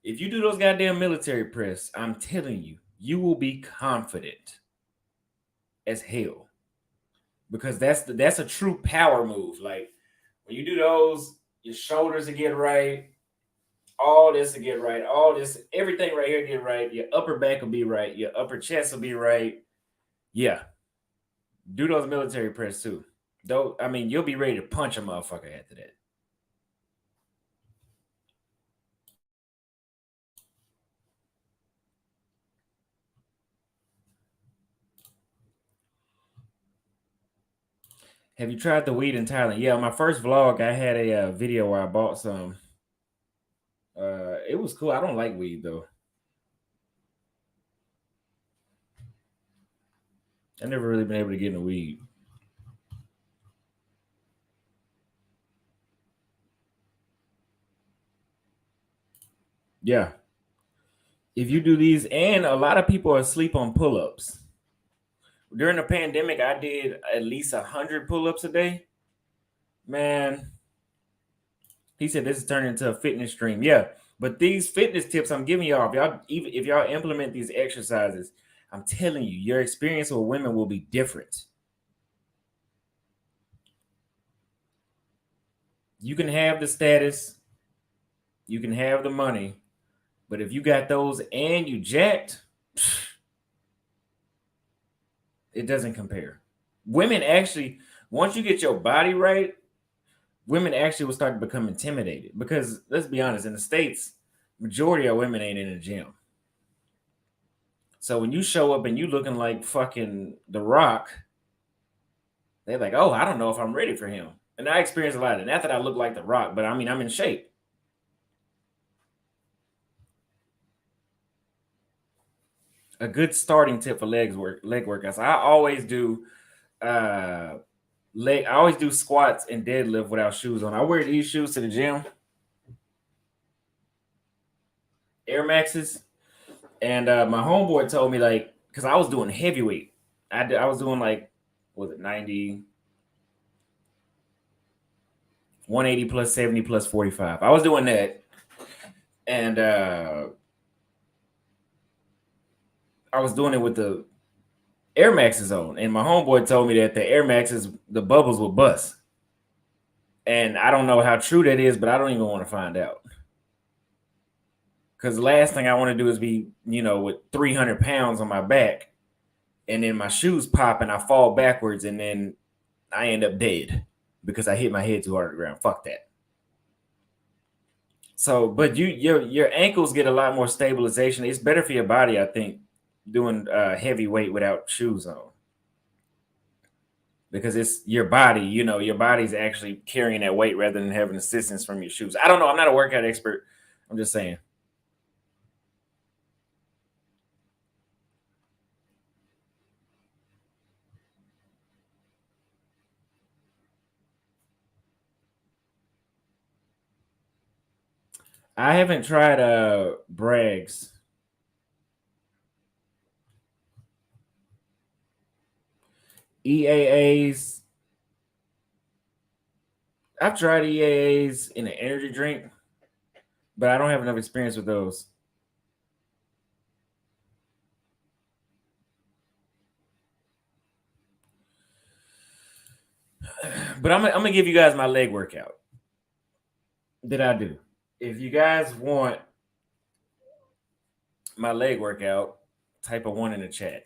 if you do those goddamn military press, I'm telling you, you will be confident as hell. Because that's a true power move. Like, when you do those, your shoulders will get right, all this will get right, all this, everything right here get right, your upper back will be right, your upper chest will be right. Yeah. Do those military press too. Though, I mean, you'll be ready to punch a motherfucker after that. Have you tried the weed in Thailand? Yeah, on my first vlog, I had a video where I bought some. It was cool. I don't like weed though. I never really been able to get into weed. Yeah. If you do these, and a lot of people are asleep on pull-ups. During the pandemic, I did at least 100 pull-ups a day. Man, he said this is turning into a fitness stream. Yeah, but these fitness tips I'm giving y'all, if y'all implement these exercises, I'm telling you, your experience with women will be different. You can have the status, you can have the money, but if you got those and you jacked, it doesn't compare. Women actually, once you get your body right, women actually will start to become intimidated, because let's be honest, in the States, majority of women ain't in the gym. So when you show up and you looking like fucking The Rock, they're like, oh, I don't know if I'm ready for him. And I experienced a lot of that. Not that I look like The Rock, but I mean, I'm in shape. A good starting tip for leg workouts. I always do I always do squats and deadlift without shoes on. I wear these shoes to the gym, Air Maxes, and my homeboy told me, like, because I was doing heavyweight. I was doing, like, was it 90, 180 plus 70 plus 45. I was doing that, and I was doing it with the Air Maxes on, and my homeboy told me that the Air Maxes, the bubbles will bust. And I don't know how true that is, but I don't even want to find out. Because the last thing I want to do is be, with 300 pounds on my back, and then my shoes pop and I fall backwards, and then I end up dead because I hit my head too hard on the ground. Fuck that. So, but your ankles get a lot more stabilization. It's better for your body, I think, doing heavy weight without shoes on, because it's your body. You know, your body's actually carrying that weight rather than having assistance from your shoes. I don't know. I'm not a workout expert. I'm just saying. I haven't tried Bragg's. EAAs. I've tried EAAs in an energy drink, but I don't have enough experience with those. But I'm gonna give you guys my leg workout that I do. If you guys want my leg workout, type a 1 in the chat.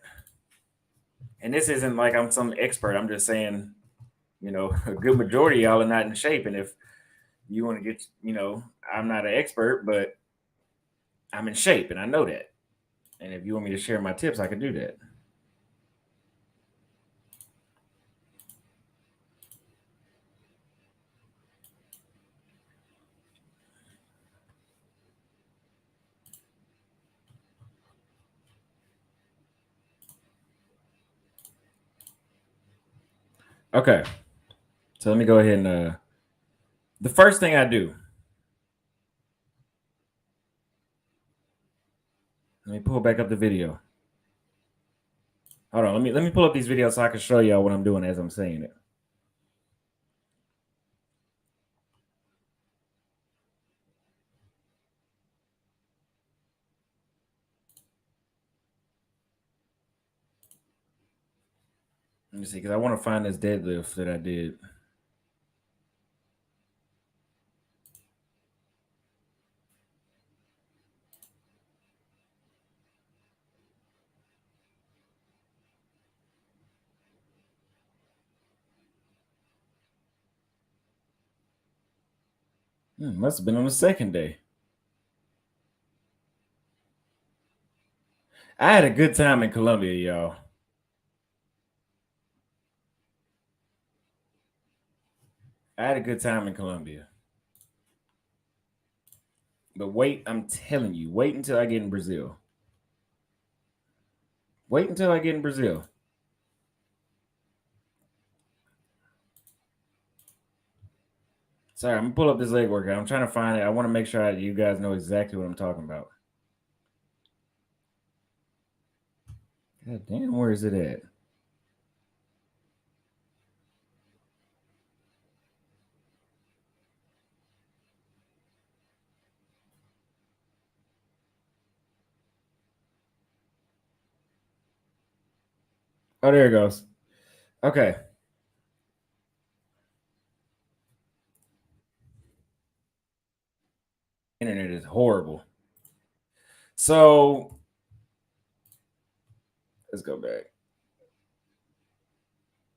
And this isn't like I'm some expert. I'm just saying, you know, a good majority of y'all are not in shape. And if you want to get, you know, I'm not an expert, but I'm in shape and I know that. And if you want me to share my tips, I can do that. Okay. So let me go ahead and the first thing I do. Let me pull back up the video. Hold on, let me pull up these videos so I can show y'all what I'm doing as I'm saying it. Let me see, because I want to find this deadlift that I did. Must have been on the second day. I had a good time in Colombia, y'all. I had a good time in Colombia. But wait, I'm telling you, wait until I get in Brazil. Wait until I get in Brazil. Sorry, I'm gonna pull up this leg workout. I'm trying to find it. I want to make sure you guys know exactly what I'm talking about. God damn, where is it at? Oh, there it goes. Okay. Internet is horrible. So let's go back.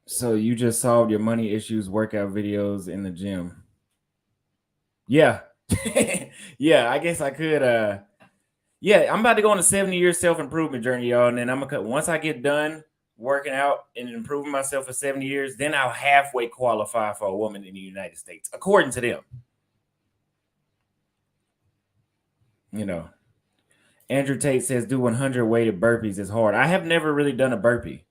So you just solved your money issues, workout videos in the gym. Yeah. Yeah, I guess I could yeah, I'm about to go on a 70-year self-improvement journey, y'all. And then I'm gonna once I get done working out and improving myself for 70 years, then I'll halfway qualify for a woman in the United States, according to them. You know, Andrew Tate says do 100 weighted burpees is hard. I have never really done a burpee,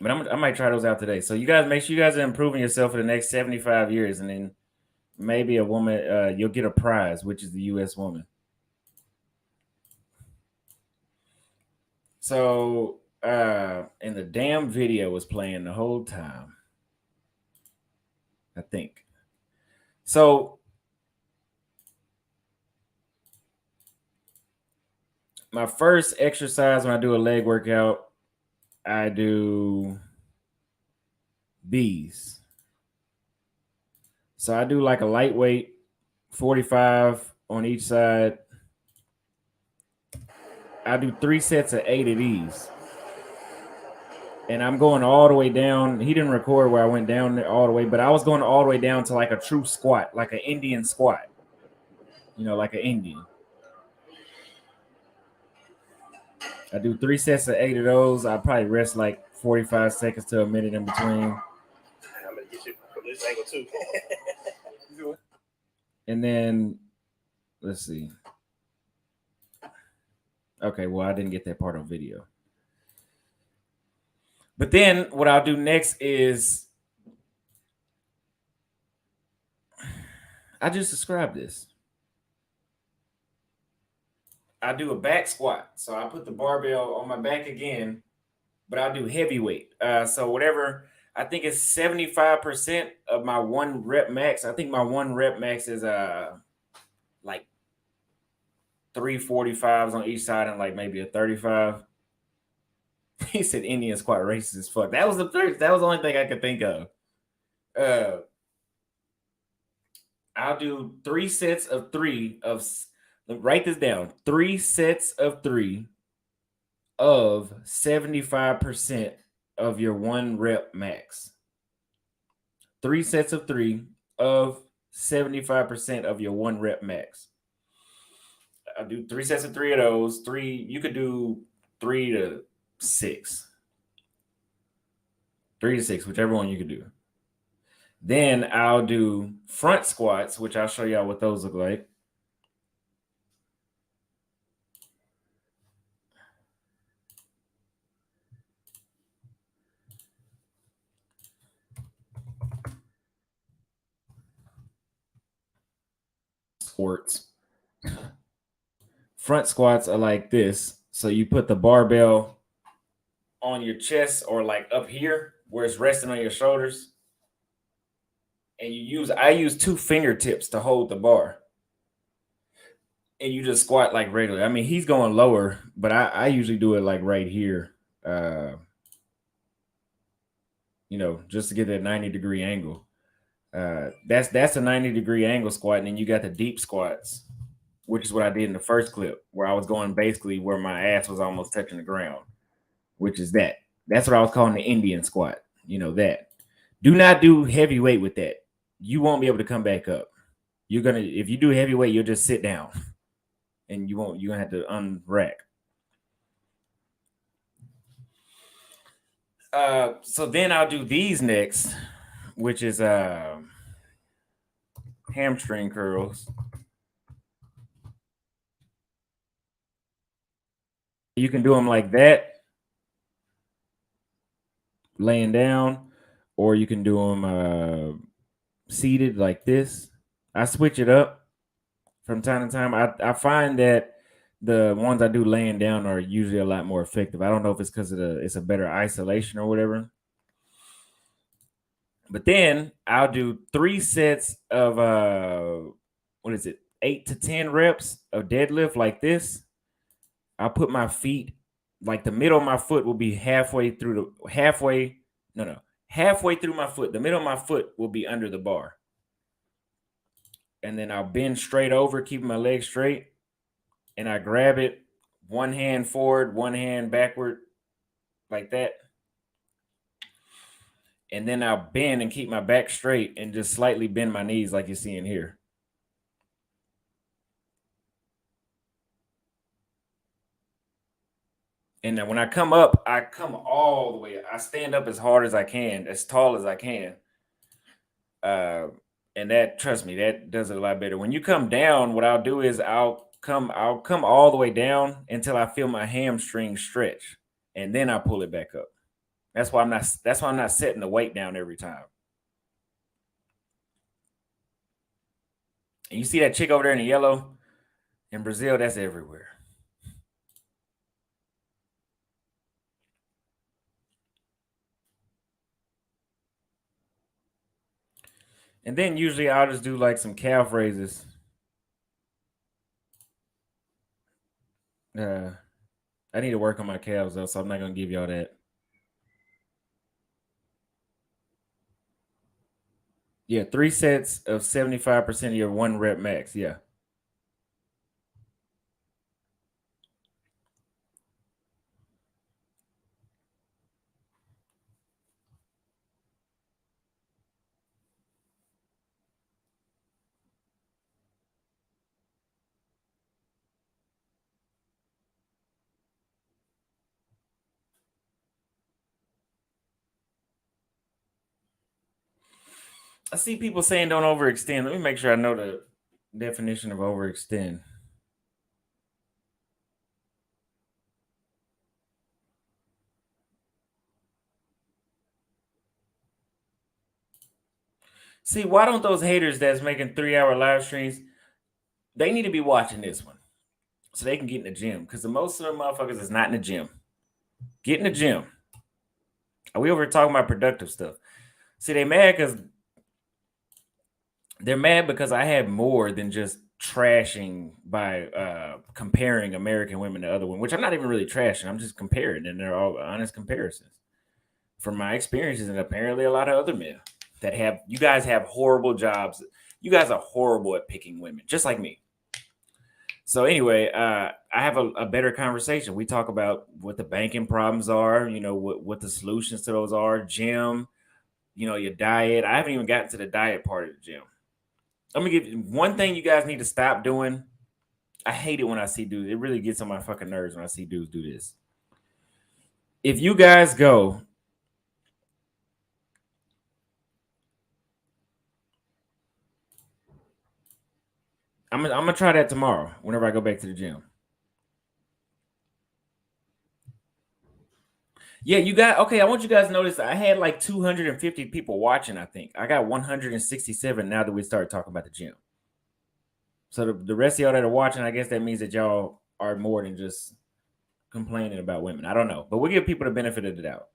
but I might try those out today. So you guys make sure you guys are improving yourself for the next 75 years, and then maybe a woman, you'll get a prize, which is the U.S. woman. So, and the damn video was playing the whole time, I think. So, my first exercise when I do a leg workout, I do these. So I do like a lightweight 45 on each side. I do 3 sets of 8 of these. and I'm going all the way down. He didn't record where I went down there all the way, but I was going all the way down to like a true squat, like an Indian squat. You know, like an Indian. I do 3 sets of 8 of those. I probably rest like 45 seconds to a minute in between. I'm gonna get you from this angle too. And then let's see. Okay, well, I didn't get that part on video. But then what I'll do next is I just described this. I do a back squat. So I put the barbell on my back again, but I'll do heavyweight. So whatever, I think it's 75% of my 1 rep max. I think my 1 rep max is like 3 45s on each side and like maybe a 35. He said Indian squat racist as fuck. That was the only thing I could think of. I'll do 3 sets of 3 of, write this down, 3 sets of 3 of 75% of your 1 rep max. 3 sets of 3 of 75% of your 1 rep max. I'll do 3 sets of 3 of those. You could do 3 to 6. 3 to 6, whichever one you could do. Then I'll do front squats, which I'll show y'all what those look like. Front squats are like this. So you put the barbell on your chest or like up here where it's resting on your shoulders. And I use 2 fingertips to hold the bar. And you just squat like regular. I mean, he's going lower, but I usually do it like right here. You know, just to get that 90-degree angle. That's a 90-degree angle squat. And then you got the deep squats, which is what I did in the first clip, where I was going basically where my ass was almost touching the ground, which is that. That's what I was calling the Indian squat. You know, that. Do not do heavyweight with that. You won't be able to come back up. If you do heavyweight, you'll just sit down and you're gonna have to unrack. So then I'll do these next, which is hamstring curls. You can do them like that, laying down, or you can do them seated like this. I switch it up from time to time. I find that the ones I do laying down are usually a lot more effective. I don't know if it's because it's a better isolation or whatever. But then I'll do 3 sets of 8 to 10 reps of deadlift like this. I'll put my feet, like the middle of my foot will be halfway through my foot. The middle of my foot will be under the bar. And then I'll bend straight over, keeping my legs straight. And I grab it, 1 hand forward, 1 hand backward, like that. And then I'll bend and keep my back straight and just slightly bend my knees like you're seeing here. And then when I come up, I come all the way. I stand up as hard as I can, as tall as I can. And that, trust me, that does it a lot better. When you come down, what I'll do is I'll come all the way down until I feel my hamstring stretch. And then I pull it back up. That's why I'm not setting the weight down every time. And you see that chick over there in the yellow? In Brazil, that's everywhere. And then usually I'll just do like some calf raises. I need to work on my calves though, so I'm not gonna give y'all that. Yeah, 3 sets of 75% of your 1 rep max. Yeah. I see people saying don't overextend. Let me make sure I know the definition of overextend. See, why don't those haters that's making 3-hour live streams, they need to be watching this one so they can get in the gym? Because the most of them motherfuckers is not in the gym. Get in the gym. Are we over here talking about productive stuff? See, they're mad because I had more than just trashing by comparing American women to other women, which I'm not even really trashing. I'm just comparing, and they're all honest comparisons from my experiences, and apparently a lot of other men that have. You guys have horrible jobs. You guys are horrible at picking women, just like me. So anyway, I have a better conversation. We talk about what the banking problems are, what the solutions to those are, gym, your diet. I haven't even gotten to the diet part of the gym. I'm gonna give you one thing you guys need to stop doing. I hate it when I see dudes. It really gets on my fucking nerves when I see dudes do this. If you guys go, I'm gonna try that tomorrow whenever I go back to the gym. Yeah, you got okay. I want you guys to notice I had like 250 people watching. I think I got 167 now that we started talking about the gym. So the rest of y'all that are watching, I guess that means that y'all are more than just complaining about women. I don't know, but we'll give people the benefit of the doubt.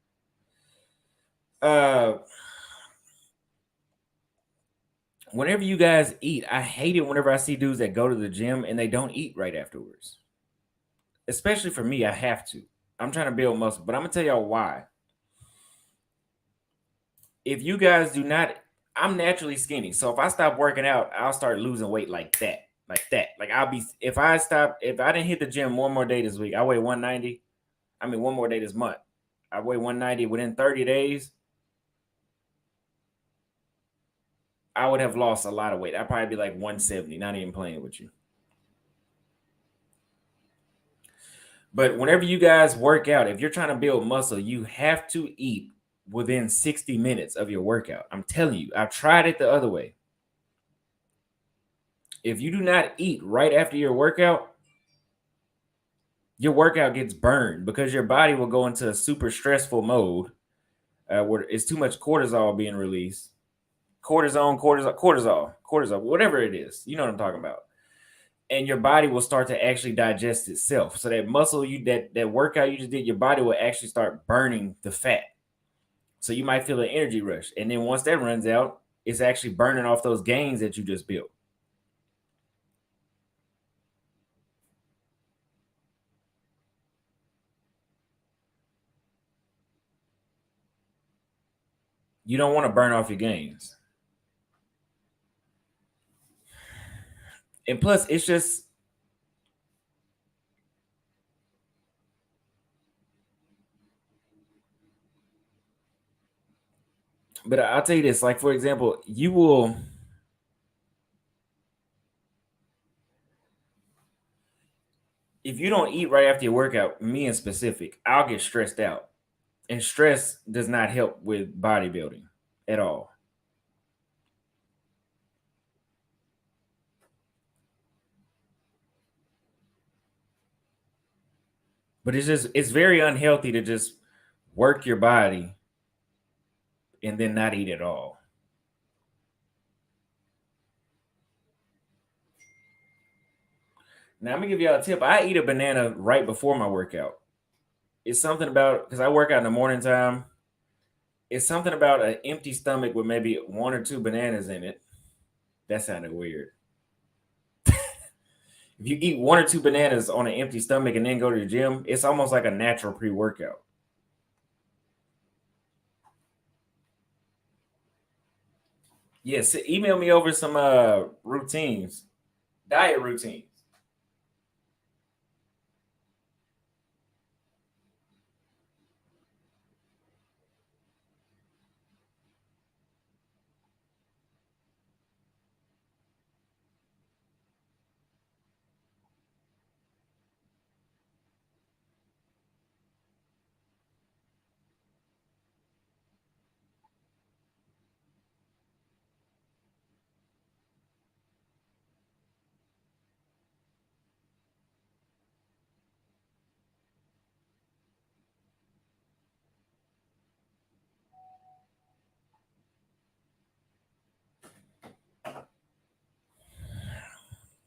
Whenever you guys eat, I hate it whenever I see dudes that go to the gym and they don't eat right afterwards. Especially for me, I have to. I'm trying to build muscle, but I'm gonna tell y'all why. If you guys do not, I'm naturally skinny. So if I stop working out, I'll start losing weight like that. Like that. Like if I didn't hit the gym one more day this week, I weigh 190. I mean, one more day this month. I weigh 190 within 30 days. I would have lost a lot of weight. I'd probably be like 170, not even playing with you. But whenever you guys work out, if you're trying to build muscle, you have to eat within 60 minutes of your workout. I'm telling you, I've tried it the other way. If you do not eat right after your workout gets burned because your body will go into a super stressful mode where it's too much cortisol being released. Cortisol, whatever it is. You know what I'm talking about. And your body will start to actually digest itself. So that muscle that workout you just did, your body will actually start burning the fat. So you might feel an energy rush. And then once that runs out, it's actually burning off those gains that you just built. You don't want to burn off your gains. And plus, it's just but I'll tell you this, like for example, if you don't eat right after your workout, me in specific, I'll get stressed out. And stress does not help with bodybuilding at all. But it's very unhealthy to just work your body and then not eat at all. Now I'm gonna give y'all a tip. I eat a banana right before my workout. It's something about because I work out in the morning time. It's something about an empty stomach with maybe one or two bananas in it. That sounded weird. If you eat one or two bananas on an empty stomach and then go to the gym, it's almost like a natural pre-workout. Yes, email me over some routines, diet routines.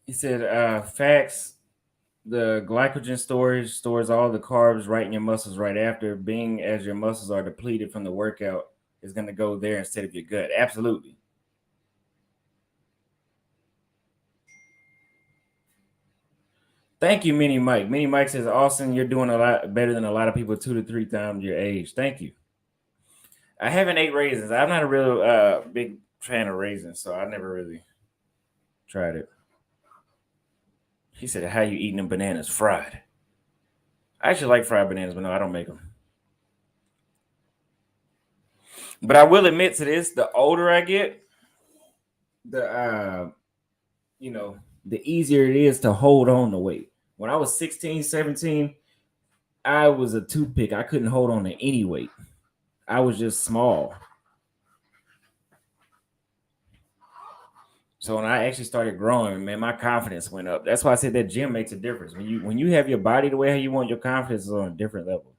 He said, facts. The glycogen storage stores all the carbs right in your muscles right after. Being as your muscles are depleted from the workout is going to go there instead of your gut. Absolutely. Thank you, Mini Mike. Mini Mike says, Austin, you're doing a lot better than a lot of people 2 to 3 times your age. Thank you. I haven't ate raisins. I'm not a real big fan of raisins, so I never really tried it. He said, how you eating them bananas? Fried. I actually like fried bananas, but no, I don't make them. But I will admit to this, the older I get, the the easier it is to hold on to weight. When I was 16, 17, I was a toothpick. I couldn't hold on to any weight. I was just small. So when I actually started growing, man, my confidence went up. That's why I said that gym makes a difference. When you have your body the way how you want, your confidence is on a different level.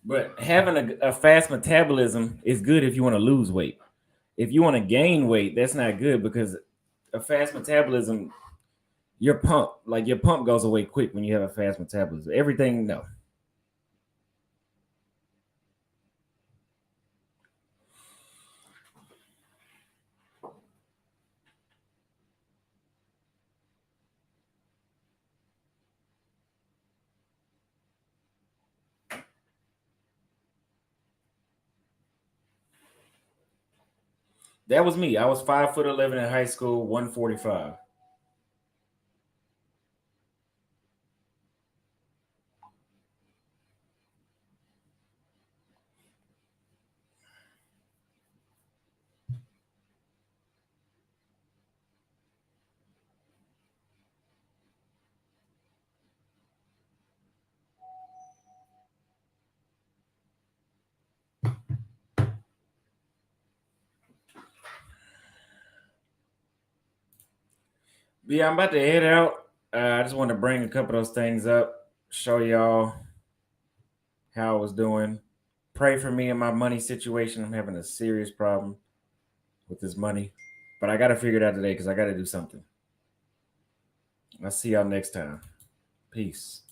But having a fast metabolism is good if you want to lose weight. If you want to gain weight, that's not good because a fast metabolism, your pump goes away quick when you have a fast metabolism. Everything, no. That was me. I was 5'11" in high school, 145. But yeah, I'm about to head out. I just want to bring a couple of those things up, show y'all how I was doing. Pray for me and my money situation. I'm having a serious problem with this money, but I got to figure it out today because I got to do something. I'll see y'all next time. Peace.